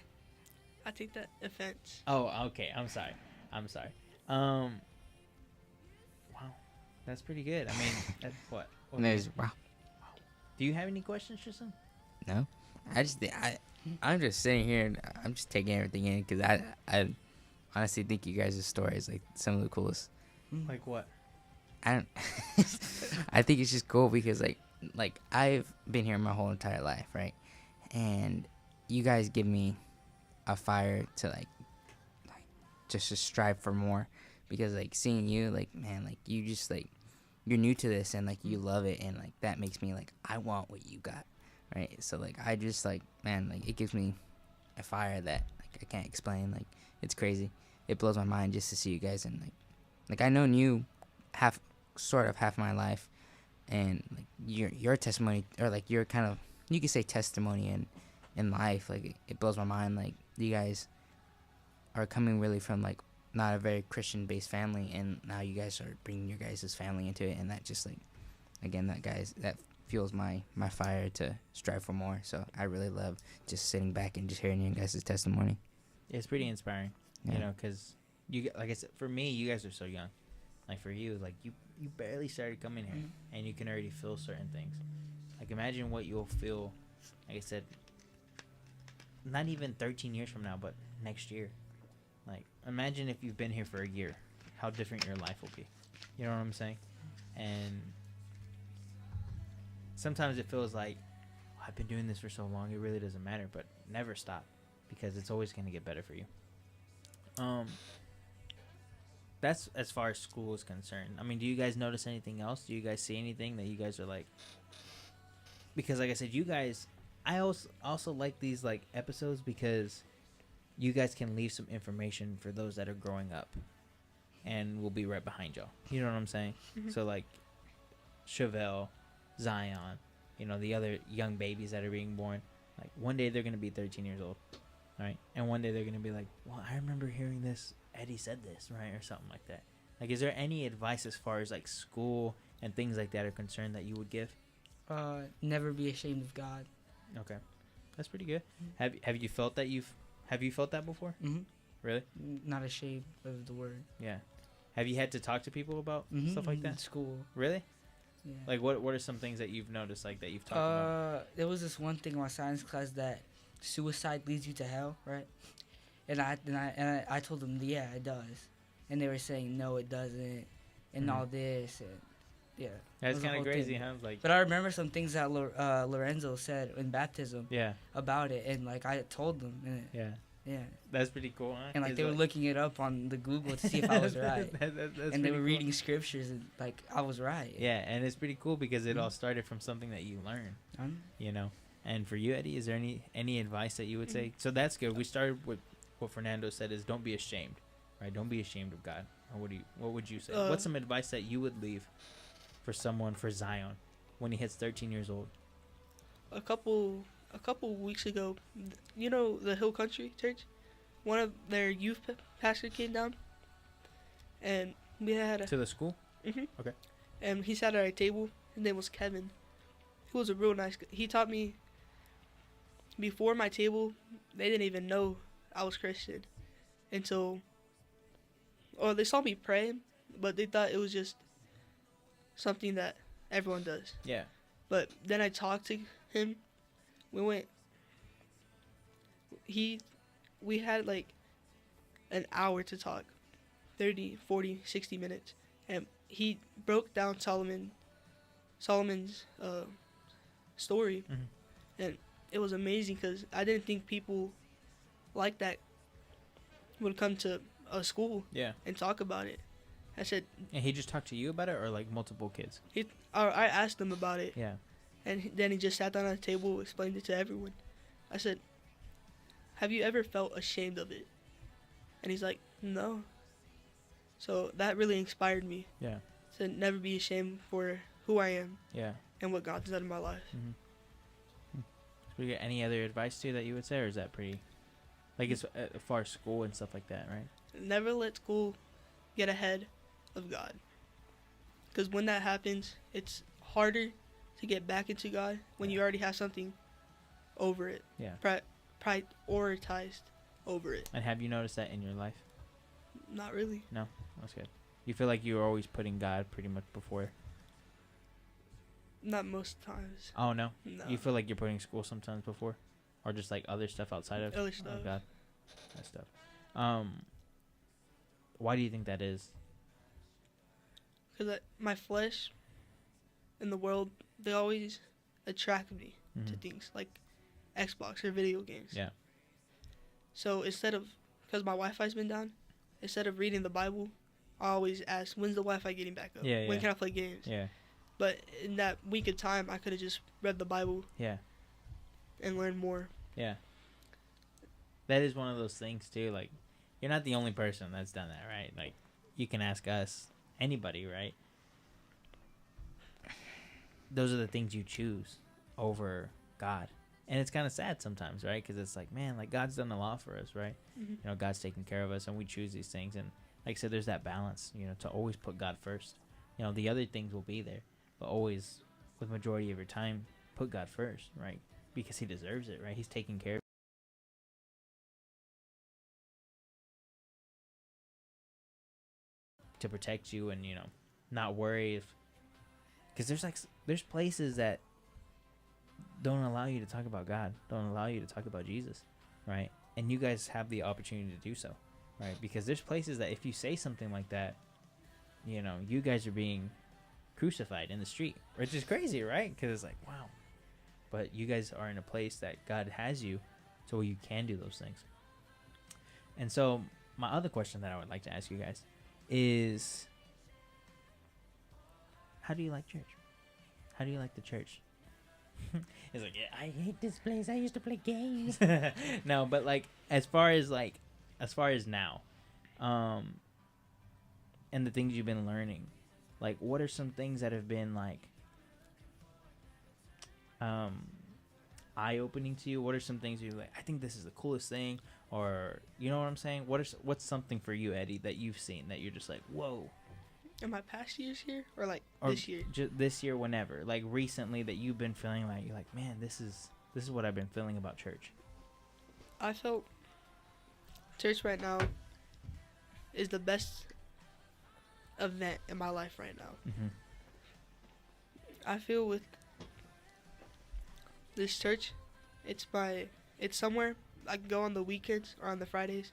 I take that offense. Oh, okay. I'm sorry. Wow, that's pretty good. I mean, that's what? And there's wow. Do you have any questions, Tristan? No, I'm just sitting here and I'm just taking everything in because I honestly think you guys' story is like some of the coolest. Like what? I don't. I think it's just cool because like I've been here my whole entire life, right? And you guys give me a fire to like just to strive for more because like seeing you like man like you just like you're new to this and like you love it and like that makes me like I want what you got, right? So like I just like man like it gives me a fire that like I can't explain. Like it's crazy. It blows my mind just to see you guys and like I known you half my life and like your testimony or like your kind of you could say testimony in life like it blows my mind. Like you guys are coming really from like not a very Christian based family and now you guys are bringing your guys' family into it and that just like again that fuels my fire to strive for more. So I really love just sitting back and just hearing your guys' testimony. It's pretty inspiring, Yeah. because like I said, for me, you guys are so young. Like for you, like you barely started coming here, and you can already feel certain things. Like imagine what you'll feel, like I said, not even 13 years from now, but next year. Like imagine if you've been here for a year, how different your life will be. You know what I'm saying? And sometimes it feels like I've been doing this for so long, it really doesn't matter. But never stop, because it's always going to get better for you. That's as far as school is concerned. I mean, do you guys notice anything else? Do you guys see anything that you guys are like? Because like I said, you guys, I also like these like episodes because you guys can leave some information for those that are growing up, and we'll be right behind y'all. You know what I'm saying? So like Chevelle, Zion, the other young babies that are being born. Like one day they're gonna be 13 years old, right? And one day they're gonna be like, well, I remember hearing this. Eddie said this, right, or something like that. Like, is there any advice as far as like school and things like that are concerned that you would give? Never be ashamed of God. Okay, that's pretty good. Have you felt that have you felt that before? Mm-hmm. Really? Not ashamed of the word. Yeah. Have you had to talk to people about stuff like In that? school. Really? Yeah. Like what are some things that you've noticed like that you've talked about? There was this one thing in my science class that suicide leads you to hell, right? And I told them, yeah, it does. And they were saying, no, it doesn't, and all this, and yeah. That's was the kind of whole crazy, thing. huh? Like, But I remember some things that Lorenzo said in baptism yeah, about it, and like I told them, and yeah, yeah, that's pretty cool, huh? and like 'Cause, they were looking it up on the Google to see if I was right, that's and they pretty were cool. reading scriptures, and like I was right. Yeah, and it's pretty cool because it all Mhm. started from something that you learned, Um, And for you, Eddie, is there any advice that you would say? So that's good. We started with what Fernando said is don't be ashamed, right? Don't be ashamed of God. Or what would you say? What's some advice that you would leave? for Zion when he hits 13 years old? A couple weeks ago, you know the Hill Country Church, one of their youth pastor came down, and we had To the school? Okay. and he sat at our table. His name was Kevin. He was a real nice guy. He taught me. Before my table, they didn't even know I was Christian until, or they saw me pray, but they thought it was just something that everyone does. Yeah. But then I talked to him. We had like an hour to talk, 30, 40, 60 minutes. And he broke down Solomon's story. Mhm. And it was amazing because I didn't think people like that would come to a school Yeah. and talk about it. I said, And he just talked to you about it, or like multiple kids? I asked him about it. Yeah. And then he just sat down at the table, explained it to everyone. I said, have you ever felt ashamed of it? And he's like, no. So that really inspired me Yeah. to never be ashamed for who I am Yeah. and what God's done in my life. Mm-hmm. So you got any other advice too that you would say, or is that pretty, like, as far as school and stuff like that, right? Never let school get ahead of God. Because when that happens, it's harder to get back into God when you already have something over it. Yeah. Prioritized over it. And have you noticed that in your life? Not really. No, that's good. You feel like you're always putting God pretty much before? Not most times. Oh no. No. You feel like you're putting school sometimes before, or just like other stuff outside of? Other Oh stuff. God, that stuff. Why do you think that is? Because my flesh and the world, they always attract me to Mhm. things like Xbox or video games. Yeah. So because my Wi-Fi's been down, instead of reading the Bible, I always ask, when's the Wi-Fi getting back up? Yeah, When yeah. can I play games? Yeah. But in that week of time, I could have just read the Bible Yeah. and learned more. Yeah. That is one of those things too. Like, you're not the only person that's done that, right? Like, you can ask us, anybody, right? Those are the things you choose over God. And it's kind of sad sometimes, right? Because it's like, man, like, God's done a lot for us, right? Mm-hmm. You know, God's taking care of us, and we choose these things. And like I said, there's that balance, you know, to always put God first. You know, the other things will be there, but always, with majority of your time, put God first, right? Because he deserves it, right? He's taking care of to protect you, and, you know, not worry if, because there's places that don't allow you to talk about God, don't allow you to talk about Jesus, right? And you guys have the opportunity to do so, right? Because there's places that if you say something like that, you know, you guys are being crucified in the street, which is crazy, right? Because it's like, wow. But you guys are in a place that God has you, so you can do those things. And so my other question that I would like to ask you guys is, how do you like church? How do you like the church? It's like, yeah, I hate this place. I used to play games. No, but like, as far as now, and the things you've been learning, like, what are some things that have been like eye-opening to you? What are some things you're like, I think this is the coolest thing, or, you know what I'm saying? What's something for you, Eddie, that you've seen that you're just like, whoa? In my past years here, or like Or this year? this year, whenever, like recently, that you've been feeling like, you're like, man, this is what I've been feeling about church. I felt church right now is the best event in my life right now. Mm-hmm. I feel with this church, it's somewhere I can go on the weekends or on the Fridays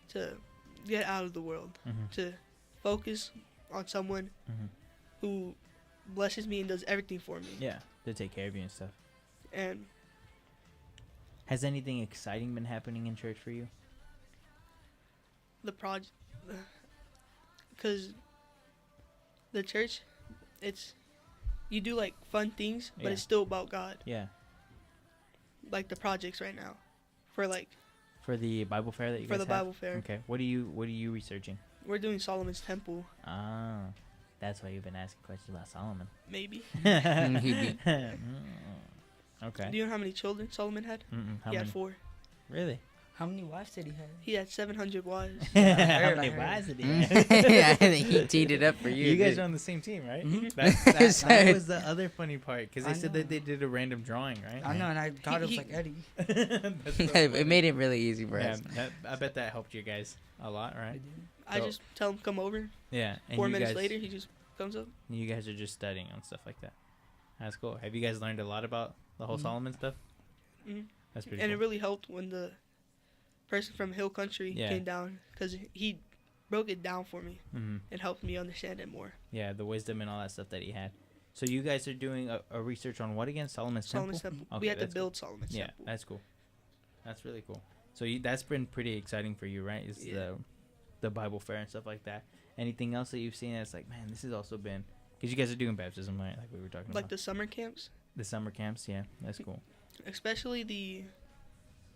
to get out of the world, Mm-hmm. to focus on someone Mm-hmm. who blesses me and does everything for me. Yeah, to take care of you and stuff. And Has anything exciting been happening in church for you? the project, because the church, you do like fun things, but Yeah. it's still about God. Yeah. Like the projects right now, for The Bible fair that you for guys the have? Bible fair, Okay. What are you researching? we're doing Solomon's Temple. Ah, That's why you've been asking questions about Solomon. Maybe. Maybe. Okay. Do you know how many children Solomon had? How He many? had 4. Really? How many wives did he have? He had 700 wives. I How heard, many I heard. wives did he Mm. have? I think he teed it up for you. You guys dude. are on the same team, right? Mhm. That Sorry. was the other funny part because they I said that know. they did a random drawing, right? I know, and I thought it was He- like Eddie. That's so it funny. made it really easy for Yeah, us. I bet that helped you guys a lot, right? I So- just tell him come over. Yeah. And 4 you minutes guys, later, he just comes up. you guys are just studying on stuff like that. That's cool. Have you guys learned a lot about the whole Mhm. Solomon stuff? Mhm. That's pretty And cool. it really helped when the person from Hill Country Yeah. came down because he broke it down for me hmm and helped me understand it more. Yeah, the wisdom and all that stuff that he had. So you guys are doing a research on what again? Solomon's Solomon's Temple? Temple. Okay, We had to that's cool. build Solomon's Yeah, Temple. that's cool. That's really cool. So that's been pretty exciting for you, right? Is Yeah. the Bible fair and stuff like that. Anything else that you've seen that's like, man, this has also been because you guys are doing baptism, right? Like we were talking Like about the summer camps, the summer camps. Yeah, that's cool. especially the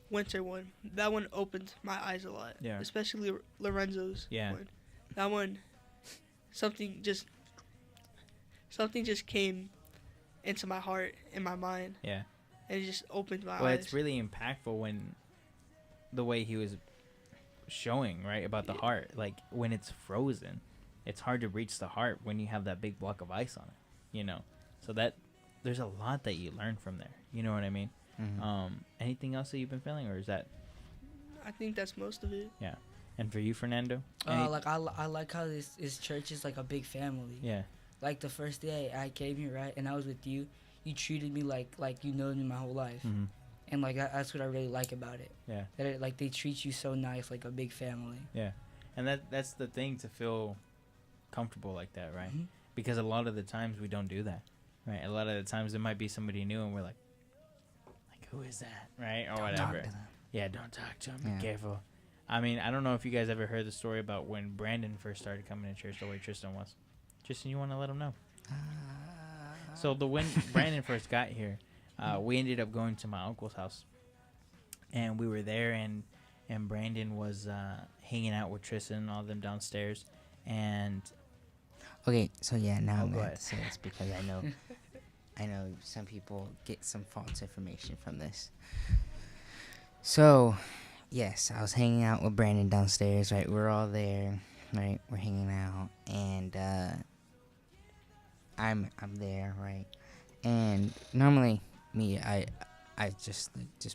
winter one. That one opened my eyes a lot. Yeah. Especially Lorenzo's Yeah. one. That one, something just came into my heart and my mind, Yeah. and it just opened my Well, eyes. it's really impactful when the way he was showing, right, about the Yeah. heart. Like when it's frozen, it's hard to reach the heart when you have that big block of ice on it, you know. So that there's a lot that you learn from there. You know what I mean? Mhm. Anything else that you've been feeling, or is that? I think that's most of it. And for you, Fernando? Any- Like I like how this church is like a big family. yeah, Like the first day I came here, right, and I was with you, you treated me like you know me my whole life, hmm and like that's what I really like about it. yeah, That it, like they treat you so nice, like a big family. yeah. And that's the thing, to feel comfortable like that, right? Mhm. Because a lot of the times we don't do that, right? A lot of the times it might be somebody new, and we're like, who is that, right, or Don't talk whatever. to them. Yeah, don't talk to him. Yeah. Be careful. I mean, I don't know if you guys ever heard the story about when Brandon first started coming to church, the way Tristan was. Tristan, you want to let him know? So when Brandon first got here, we ended up going to my uncle's house, and we were there, and Brandon was hanging out with Tristan and all them downstairs, and Okay, so yeah, now Oh, I'm go gonna ahead. have to say this because I know some people get some false information from this. So, yes, I was hanging out with Brandon downstairs, right? We're all there, right? We're hanging out, and I'm there, right? And normally, me, I just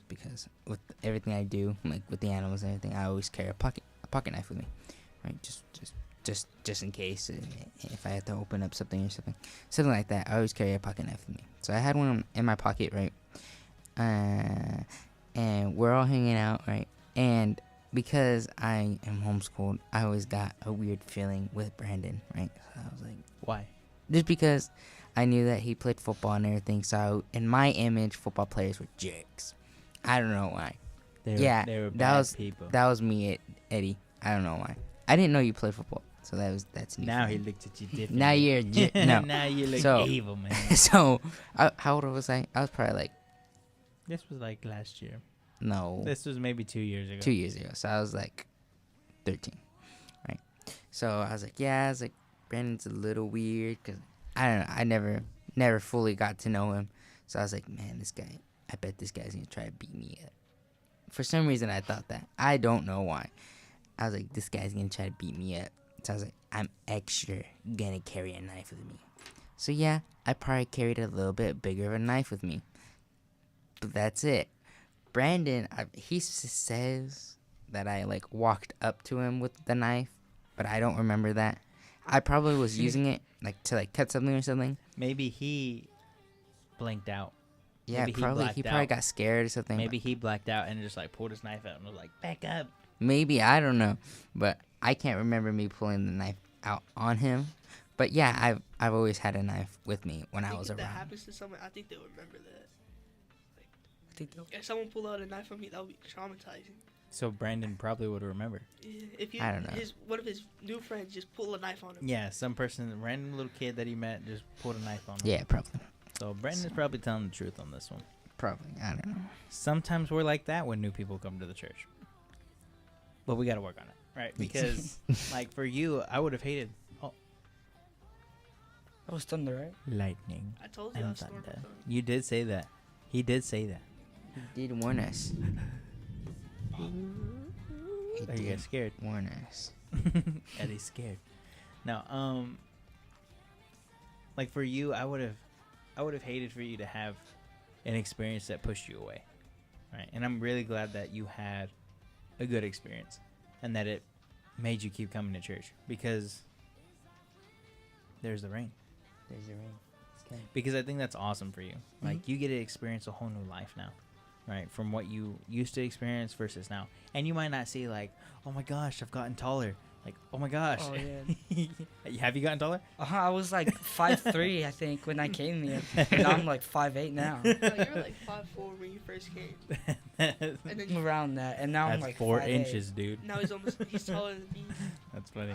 because with everything I do, like with the animals and everything, I always carry a pocket knife with me, right? Just in case if I have to open up something or something like that. I always carry a pocket knife with me. So I had one in my pocket, right? And we're all hanging out, right? And because I am homeschooled, I always got a weird feeling with Brandon, right? So I was like, why? just because I knew that he played football and everything. So in my image, football players were jerks. I don't know why. They Yeah, they were that bad was- people. That was me, Eddie. I don't know why. I didn't know you played football. So that's new Now for he me. looked at you differently. Now you're no. Now you look So- evil, man. So how old was I? I was probably like This was like last year. no. This was maybe 2 years ago. 2 years ago. So I was like 13, right? So I was like, yeah, I was like, Brandon's a little weird because I don't know. I never fully got to know him. So I was like, man, this guy, I bet this guy's going to try to beat me up. For some reason, I thought that. I don't know why. I was like, this guy's going to try to beat me up. So I was like, I'm extra going to carry a knife with me. So yeah, I probably carried a little bit bigger of a knife with me. But that's it. Brandon, he says that I like walked up to him with the knife, but I don't remember that. I probably was using it like to like cut something or something. Maybe he blanked out. Yeah, Maybe he probably. blacked He probably out. got scared or something. Maybe he blacked out and just like pulled his knife out and was like, back up. Maybe, I don't know, but I can't remember me pulling the knife out on him. But yeah, I've always had a knife with me when I was if that around. happens to someone, I think they'll remember that. I think they'll- If someone pull out a knife on me, that would be traumatizing. So Brandon probably would remember. Yeah, if I don't know. one of his new friends just pull a knife on him. Yeah, some person, random little kid that he met, just pulled a knife on him. Yeah, probably. So Brandon's probably telling the truth on this one. Probably. I don't know. Sometimes we're like that when new people come to the church. But we got to work on it, right? Because, like, for you, I would have hated. Oh, That was thunder, right? lightning, I told you I and was storm thunder. coming. You did say that. He did say that. He did warn us. He Are you did guys scared? warn us. Eddie's scared. No, like for you, I would have hated for you to have an experience that pushed you away, right? And I'm really glad that you had a good experience, and that it made you keep coming to church, because there's the rain. There's the rain. It's coming. Because I think that's awesome for you. Like, you get to experience a whole new life now, right? From what you used to experience versus now. And you might not see like, oh my gosh, I've gotten taller. Like, oh my gosh. Oh, yeah. Have you gotten taller? I was like 5'3", I think, when I came here. And I'm like 5'8" now. No, you were like 5'4" when you first came. And then Around that. And now I'm That's like 4 5'8". inches, dude. now he's taller than me. That's funny.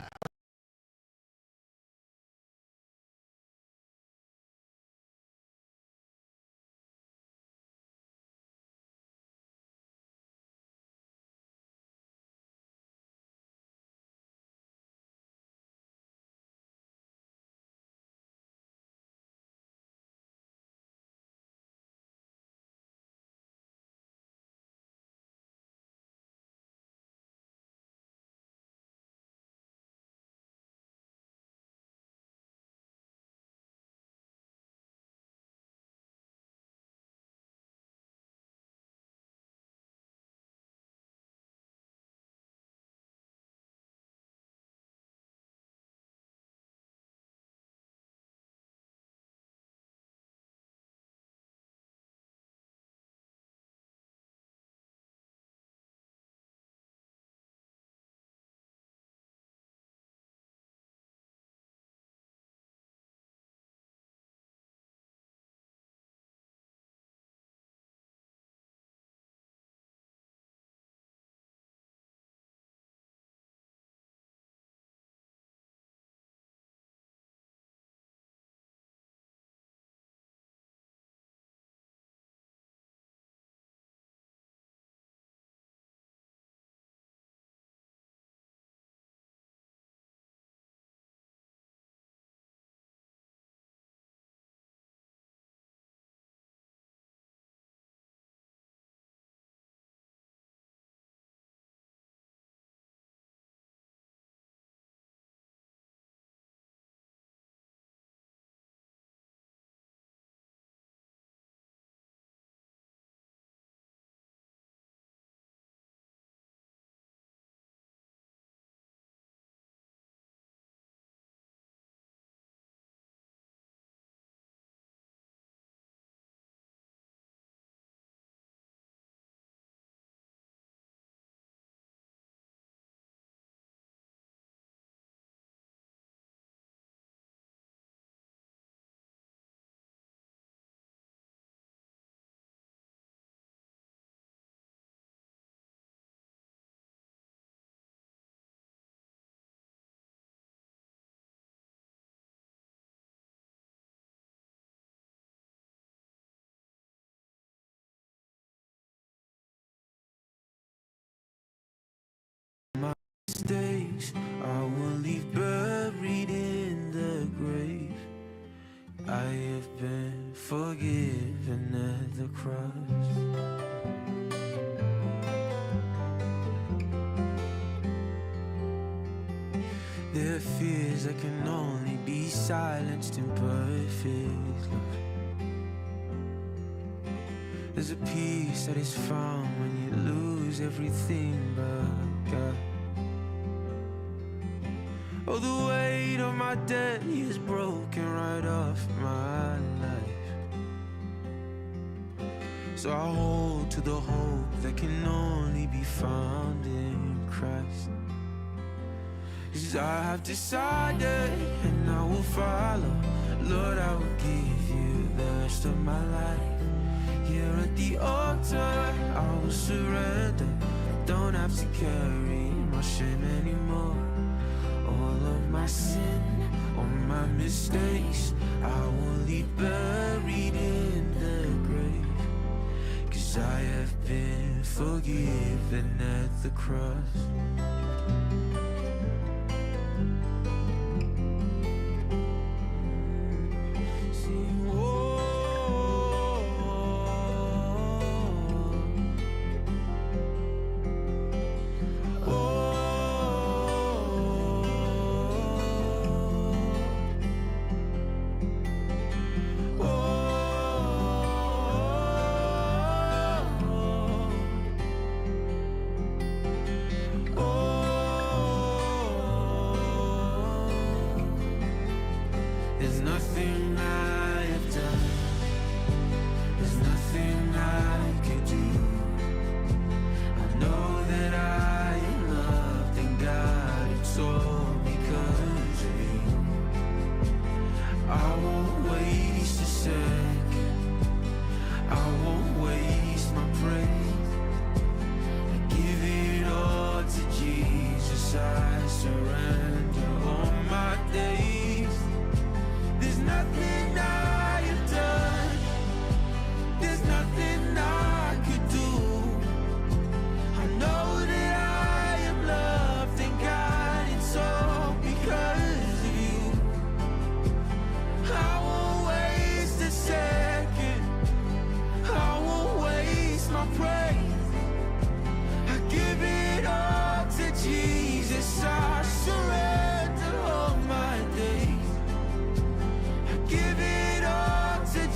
Mistakes I will leave buried in the grave. I have been forgiven at the cross. There are fears that can only be silenced in perfect love. There's a peace that is found when you lose everything but God. Oh, the weight of my debt is broken right off my life. So I hold to the hope that can only be found in Christ. 'Cause I have decided and I will follow. Lord, I will give you the rest of my life. Here at the altar, I will surrender. Don't have to carry my shame anymore. All of my sin, all my mistakes, I will leave buried in the grave. 'Cause I have been forgiven at the cross.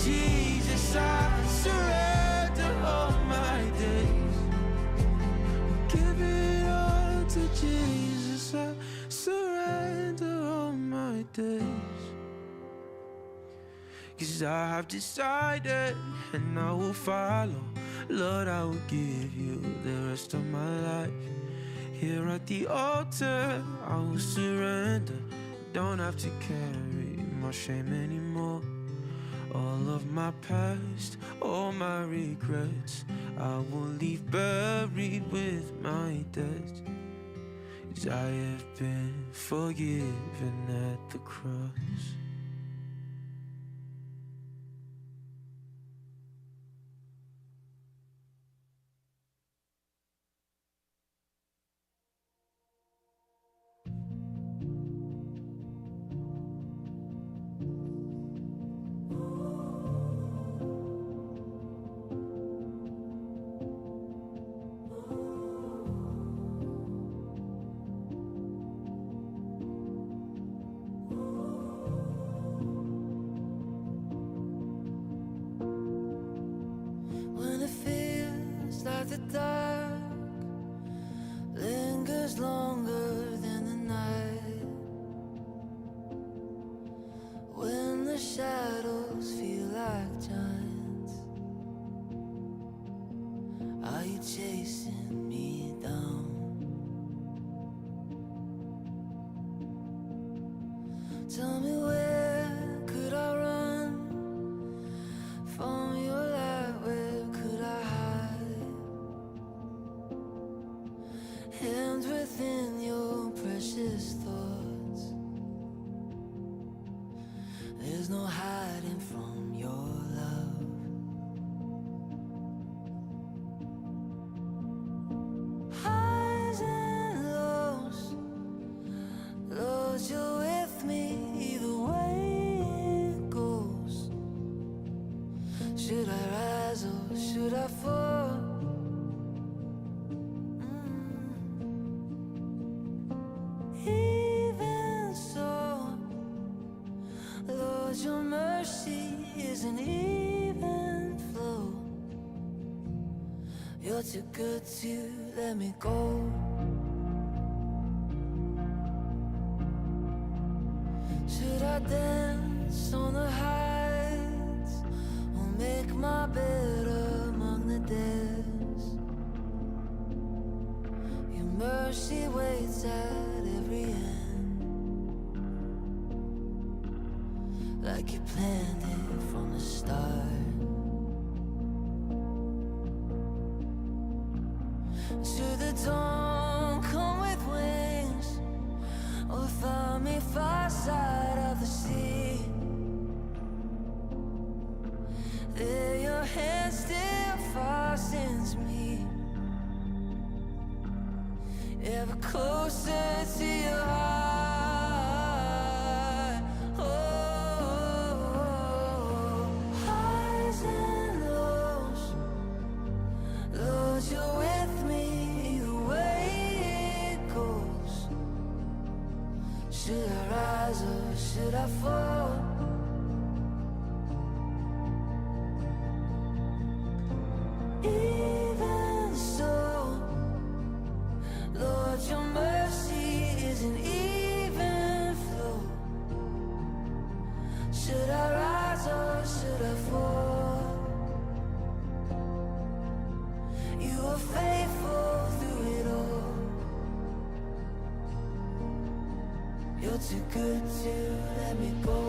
Jesus, I surrender all my days. Give it all to Jesus, I surrender all my days. 'Cause I have decided and I will follow. Lord, I will give you the rest of my life. Here at the altar, I will surrender. Don't have to carry my shame anymore. All of my past, all my regrets, I will leave buried with my dead. 'Cause I have been forgiven at the cross. When it feels like the dark lingers longer than the night, when the shadows feel like giants, are you chasing me down? Tell me, where could I run from your light? Where could I hide? And within your precious thoughts, there's no hiding from your love. Highs and lows, Lord, you're with me either way it goes. Should I rise or should I fall? Even so, Lord, your mercy is an even flow. You're too good to let me go. Should I dance on the heights or make my bed among the dead? Your mercy waits at every end, like you planned it from the start. Should the dawn come with wings or find me far side of the sea, there your hand still fastens me, ever closer to your heart. Oh, highs and lows, Lord, you're with me either way it goes. Should I rise or should I fall? Even so, Lord, your mercy is an even flow. Should I rise or should I fall? You are faithful through it all. You're too good to let me go.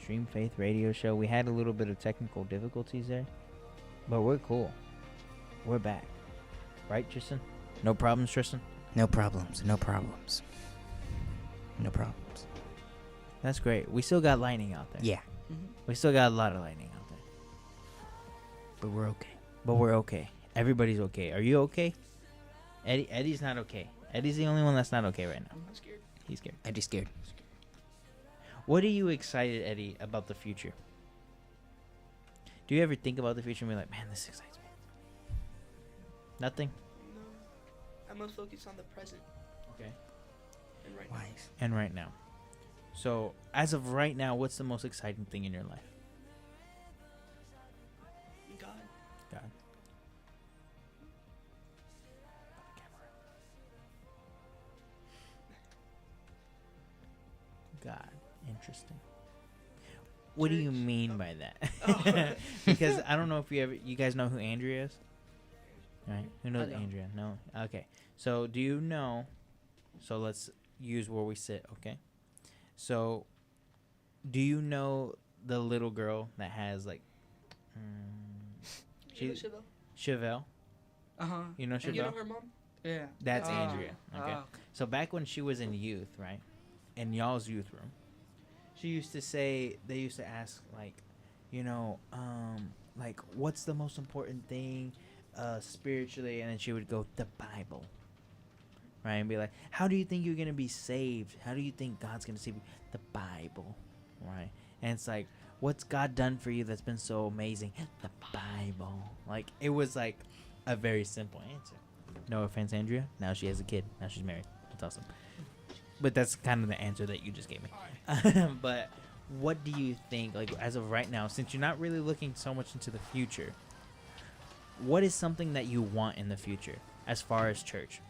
Extreme Faith Radio Show. We had a little bit of technical difficulties there, but we're cool. We're back. Right, Tristan? No problems, Tristan? No problems. No problems. No problems. That's great. We still got lightning out there. Yeah, We still got a lot of lightning out there. but we're okay. But we're okay. Everybody's okay. Are you okay? Eddie's not okay. Eddie's the only one that's not okay right now. I'm scared. He's scared. I'm just scared. What are you excited, Eddie, about the future? Do you ever think about the future and be like, man, this excites me? Nothing? No, I'm most focused on the present Okay. and right now. Wise. And right now. So, as of right now, what's the most exciting thing in your life? God. God. God. Interesting. What do you Church. mean Oh. by that? Oh. Because I don't know if you guys know who Andrea is? Right? Who knows I don't. Andrea? No? Okay. So, do you know? So, let's use where we sit, okay? So, do you know the little girl that has like You know She- Chevelle? Chevelle? Uh-huh. You know And you know Chevelle? her mom? Yeah. That's Oh. Andrea. Okay. Oh, So back when she was in youth, right? In y'all's youth room, she used to say, they used to ask like, like what's the most important thing spiritually, and then she would go, the Bible. Right? And be like, how do you think you're gonna be saved? How do you think God's gonna save you? The Bible. Right? And it's like, what's God done for you that's been so amazing? The Bible. Like, it was like a very simple answer. No offense, Andrea. Now she has a kid. Now she's married. That's awesome. But that's kind of the answer that you just gave me. But what do you think, like, as of right now, since you're not really looking so much into the future, what is something that you want in the future as far as church?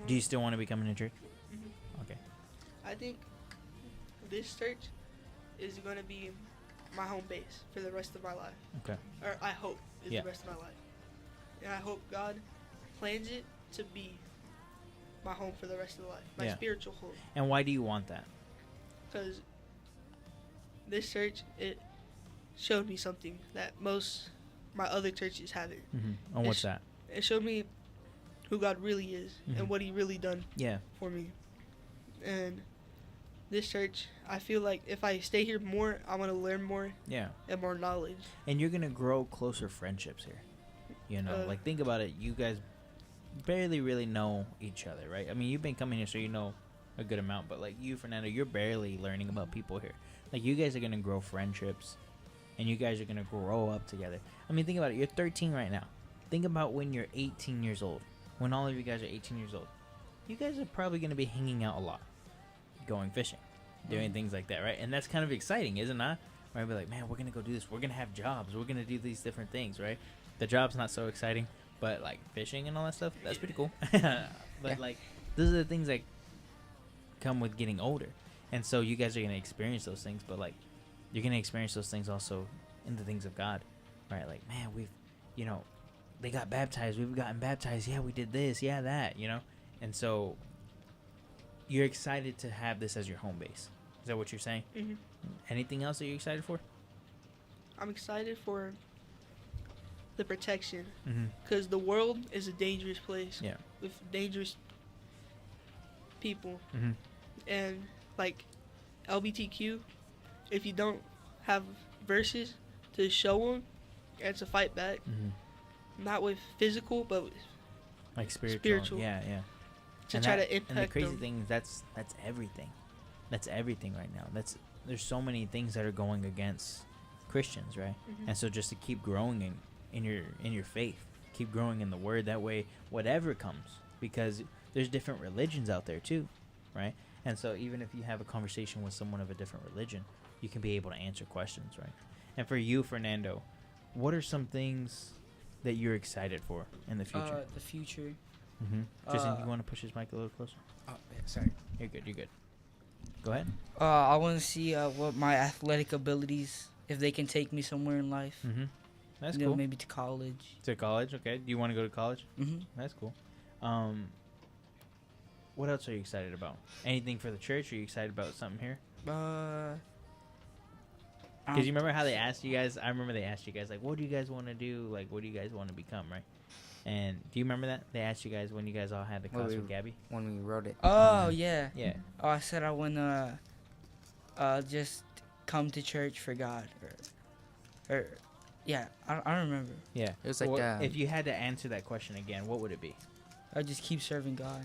Do you still want to be coming to church? Mhm. Okay. I think this church is going to be my home base for the rest of my life. Okay. Or I hope is Yeah. the rest of my life. And I hope God plans it to be my home for the rest of the life. My Yeah. spiritual home. And why do you want that? Because this church, it showed me something that most my other churches haven't. Mm-hmm. And what's It's- that? It showed me who God really is Mhm. and what He really done Yeah. for me. And this church, I feel like if I stay here more, I want to learn more Yeah. and more knowledge. And you're gonna grow closer friendships here. You know, Uh, like, think about it. You guys barely really know each other, right? I mean, you've been coming here, so you know a good amount. But like you, Fernando, you're barely learning about people here. Like, you guys are gonna grow friendships, and you guys are gonna grow up together. I mean, think about it. You're 13 right now. Think about when you're 18 years old. When all of you guys are 18 years old, you guys are probably gonna be hanging out a lot, going fishing, doing things like that, right? And that's kind of exciting, isn't it? Right? Be like, man, we're gonna go do this. We're gonna have jobs. We're gonna do these different things, right? The job's not so exciting, but like fishing and all that stuff, that's pretty cool. But Yeah. like, those are the things that come with getting older, and so you guys are gonna experience those things. But like, you're gonna experience those things also in the things of God, right? Like, man, they got baptized. We've gotten baptized. Yeah, we did this. Yeah, that. And so you're excited to have this as your home base. Is that what you're saying? hmm Anything else that you're excited for? I'm excited for the protection Mm-hmm. because the world is a dangerous place Yeah. with dangerous people. Mm-hmm. And like LGBTQ, if you don't have verses to show them and to fight back, Mm-hmm. not with physical, but with, Like spiritual. Spiritual. Yeah, yeah. to And try that- to impact And the crazy them. thing is that's everything. That's everything right now. There's so many things that are going against Christians, right? Mhm. And so just to keep growing in your faith, keep growing in the word, that way whatever comes, because there's different religions out there too, right? And so even if you have a conversation with someone of a different religion, you can be able to answer questions, right? And for you, Fernando, what are some things that you're excited for in the future? The future. Mm-hmm. Tristan, you uh, want to push his mic a little closer? Oh, yeah, sorry. You're good. You're good. Go ahead. I want to see what my athletic abilities, if they can take me somewhere in life. Mm-hmm. That's You know, cool. maybe to college. To college, okay. Do you want to go to college? Mm-hmm. That's cool. What else are you excited about? Anything for the church? Are you excited about something here? Because you remember how they asked you guys? I remember they asked you guys, like, what do you guys want to do? Like, what do you guys want to become, right? And do you remember that? They asked you guys when you guys all had the class with Gabby? When we wrote it. Oh yeah. Yeah. Oh, I said I wanna just come to church for God, or yeah, I don't remember. Yeah. It was like, if you had to answer that question again, what would it be? I just keep serving God.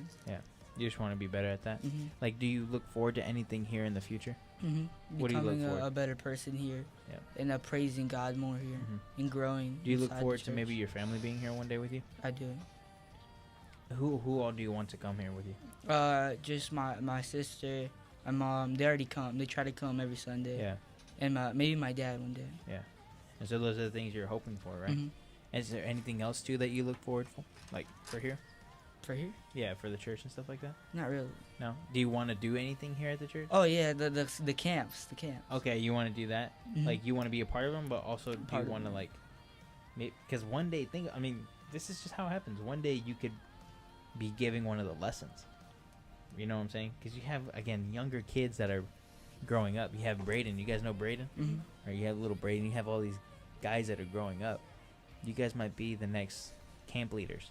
You just want to be better at that? Mm-hmm. Like, do you look forward to anything here in the future? Mm-hmm. What do you look Becoming for? a better person here, Yep. and praising God more here, Mhm. and growing. Do you look inside the forward to maybe church. your family being here one day with you? I do. Who all do you want to come here with you? Just my sister, my mom. They already come. They try to come every Sunday. Yeah. And maybe my dad one day. And so those are the things you're hoping for, right? Mhm. Is there anything else too that you look forward for, like for here? For here? Yeah, for the church and stuff like that. Not really. No. Do you want to do anything here at the church? Oh yeah, the camps, the camp. Okay, you want to do that? Mhm. Like you want to be a part of them, but also do Part you of want to them. like, because one day this is just how it happens. One day you could be giving one of the lessons. You know what I'm saying? Because you have again younger kids that are growing up. You have Braden. You guys know Braden? Mhm. Or you have little Braden. You have all these guys that are growing up. You guys might be the next camp leaders.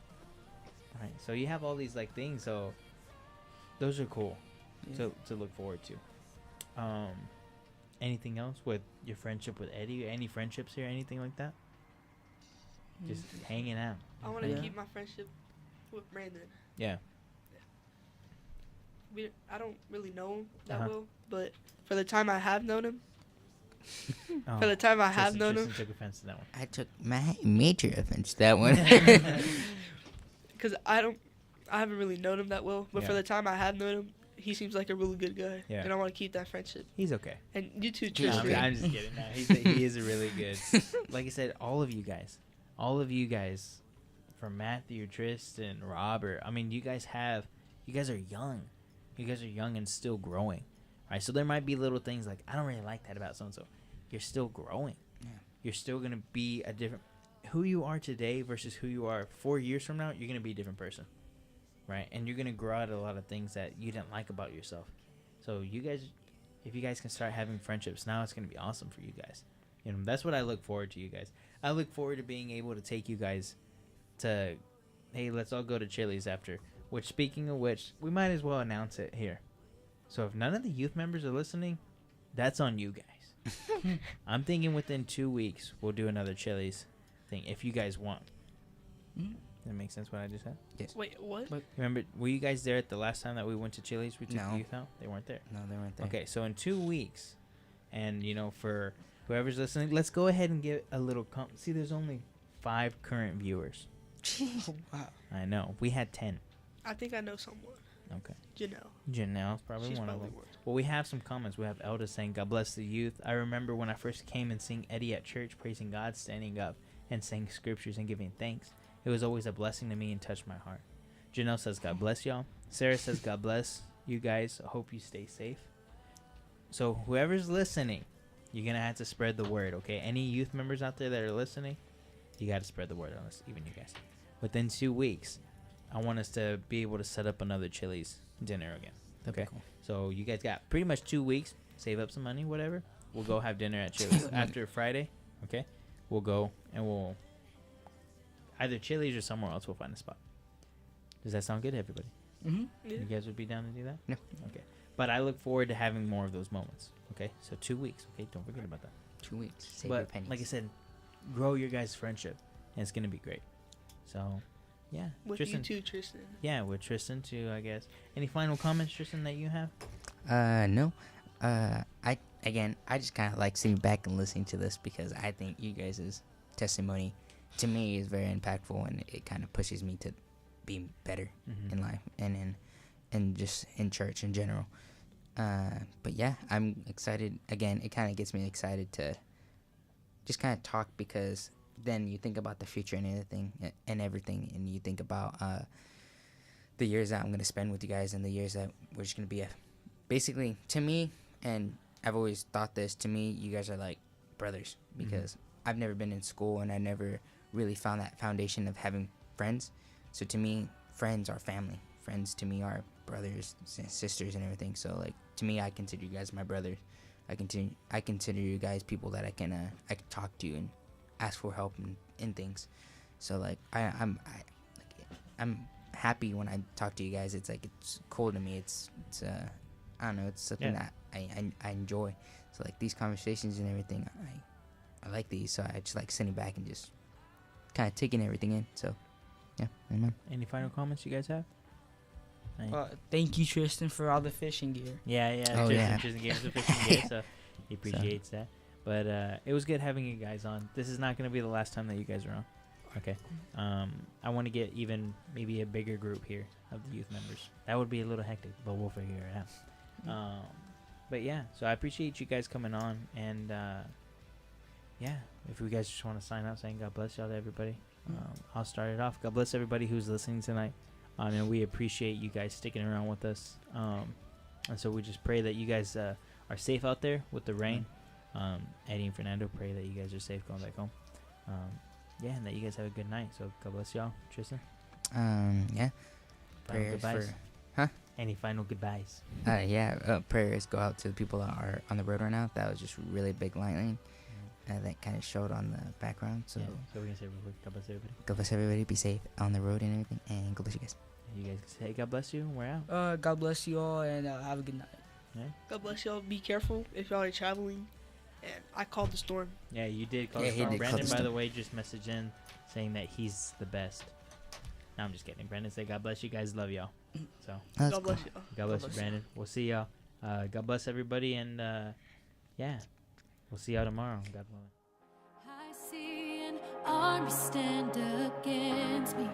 Right. So you have all these like things. So those are cool Yeah. to look forward to. Anything else with your friendship with Eddie? Any friendships here? Anything like that? Just hanging out. I want to Yeah. keep my friendship with Brandon. Yeah. I don't really know him that Uh-huh. well, but for the time I have known him, Oh, for the time I have known him, Tristan took offense to that one. I took major offense to that one. because I haven't really known him that well, but for Yeah. the time I have known him, he seems like a really good guy, Yeah. and I want to keep that friendship. He's okay. And you too, No, Tristan. I'm just kidding. No, he is a really good. Like I said, all of you guys, from Matthew, Tristan, Robert. I mean, you guys are young. You guys are young and still growing, right? So there might be little things like I don't really like that about so and so. You're still growing. Yeah. You're still gonna be a different. Who you are today versus who you are 4 years from now, you're gonna be a different person, right? And you're gonna grow out a lot of things that you didn't like about yourself. So you guys, if you guys can start having friendships now, it's gonna be awesome for you guys. You know, that's what I look forward to. You guys, I look forward to being able to take you guys to, hey, let's all go to Chili's after. Which, speaking of which, we might as well announce it here. So if none of the youth members are listening, that's on you guys. I'm thinking within 2 weeks we'll do another Chili's thing if you guys want. Mhm. That makes sense what I just said? Wait, what? Remember, were you guys there at the last time that we went to Chili's? We took No. the youth out? They weren't there. No, they weren't there. Okay, so in 2 weeks, and for whoever's listening, let's go ahead and get a little see, there's only 5 current viewers. Oh, wow. I know. We had 10. I think I know someone. Okay. Janelle. Janelle's probably She's one of probably them. one. Well, we have some comments. We have Elda saying, God bless the youth. I remember when I first came and seeing Eddie at church praising God, standing up and saying scriptures and giving thanks. It was always a blessing to me and touched my heart. Janelle says, God bless y'all. Sarah says, God bless you guys. I hope you stay safe. So whoever's listening, you're going to have to spread the word, okay? Any youth members out there that are listening, you got to spread the word on us, even you guys. Within 2 weeks, I want us to be able to set up another Chili's dinner again. That'd be Okay. cool. So you guys got pretty much 2 weeks. Save up some money, whatever. We'll go have dinner at Chili's after Friday. Okay. We'll go and we'll either Chili's or somewhere else. We'll find a spot. Does that sound good, to everybody? Mm-hmm. Yeah. You guys would be down to do that? Yeah. Okay. But I look forward to having more of those moments. Okay. So 2 weeks. Okay. Don't forget about that. 2 weeks. Save your But pennies. like I said, grow your guys' friendship, and it's gonna be great. So, yeah. With Tristan. you too, Tristan. Yeah, with Tristan too, I guess. Any final comments, Tristan, that you have? No. I just kind of like sitting back and listening to this because I think you guys' testimony to me is very impactful and it kind of pushes me to be better Mm-hmm. in life and just in church in general. But yeah, I'm excited. Again, it kind of gets me excited to just kind of talk because then you think about the future and everything, and you think about the years that I'm going to spend with you guys and the years that we're just going to be basically, to me, and I've always thought this, to me, you guys are like brothers because I've never been in school and I never really found that foundation of having friends. So to me, friends are family. Friends to me are brothers and sisters and everything. So like to me, I consider you guys my brothers. I consider you guys people that I can talk to and ask for help in things. So like I'm happy when I talk to you guys. It's like it's cool to me. It's I don't know. It's something that I enjoy. So like these conversations and everything, I like these. So I just like sitting back and just kind of taking everything in. So yeah, amen. Any final comments you guys have? Thank you, Tristan, for all the fishing gear. Yeah. Oh, yeah. Tristan gave us a fishing gear, so he appreciates that. But it was good having you guys on. This is not going to be the last time that you guys are on. Okay. I want to get even maybe a bigger group here of the youth members. That would be a little hectic, but we'll figure it out. But yeah, so I appreciate you guys coming on. And yeah, if you guys just want to sign out saying God bless y'all to everybody, I'll start it off. God bless everybody who's listening tonight. And we appreciate you guys sticking around with us. And so we just pray that you guys are safe out there with the rain. Eddie and Fernando, pray that you guys are safe going back home. Yeah, and that you guys have a good night. So God bless y'all. Tristan? Yeah. Final Prayers goodbyes? for Any final goodbyes? prayers go out to the people that are on the road right now. That was just really big lightning. That kind of showed on the background. So, Yeah, so we're going to say real quick, God bless everybody. God bless everybody. Be safe on the road and everything. And God bless you guys. You guys can say God bless you, and we're out. God bless you all, and have a good night. Yeah, God bless y'all. Be careful if y'all are traveling. And I called the storm. yeah, you did call Yeah, the he storm. did call Brandon, the by the storm. way, just messaged in saying that he's the best. No, I'm just kidding. Brandon said, God bless you guys. Love y'all. So, That's God cool. bless y'all. God bless bless you, Brandon. We'll see y'all. God bless everybody, and yeah, we'll see y'all tomorrow. God willing. I see an army stand against me.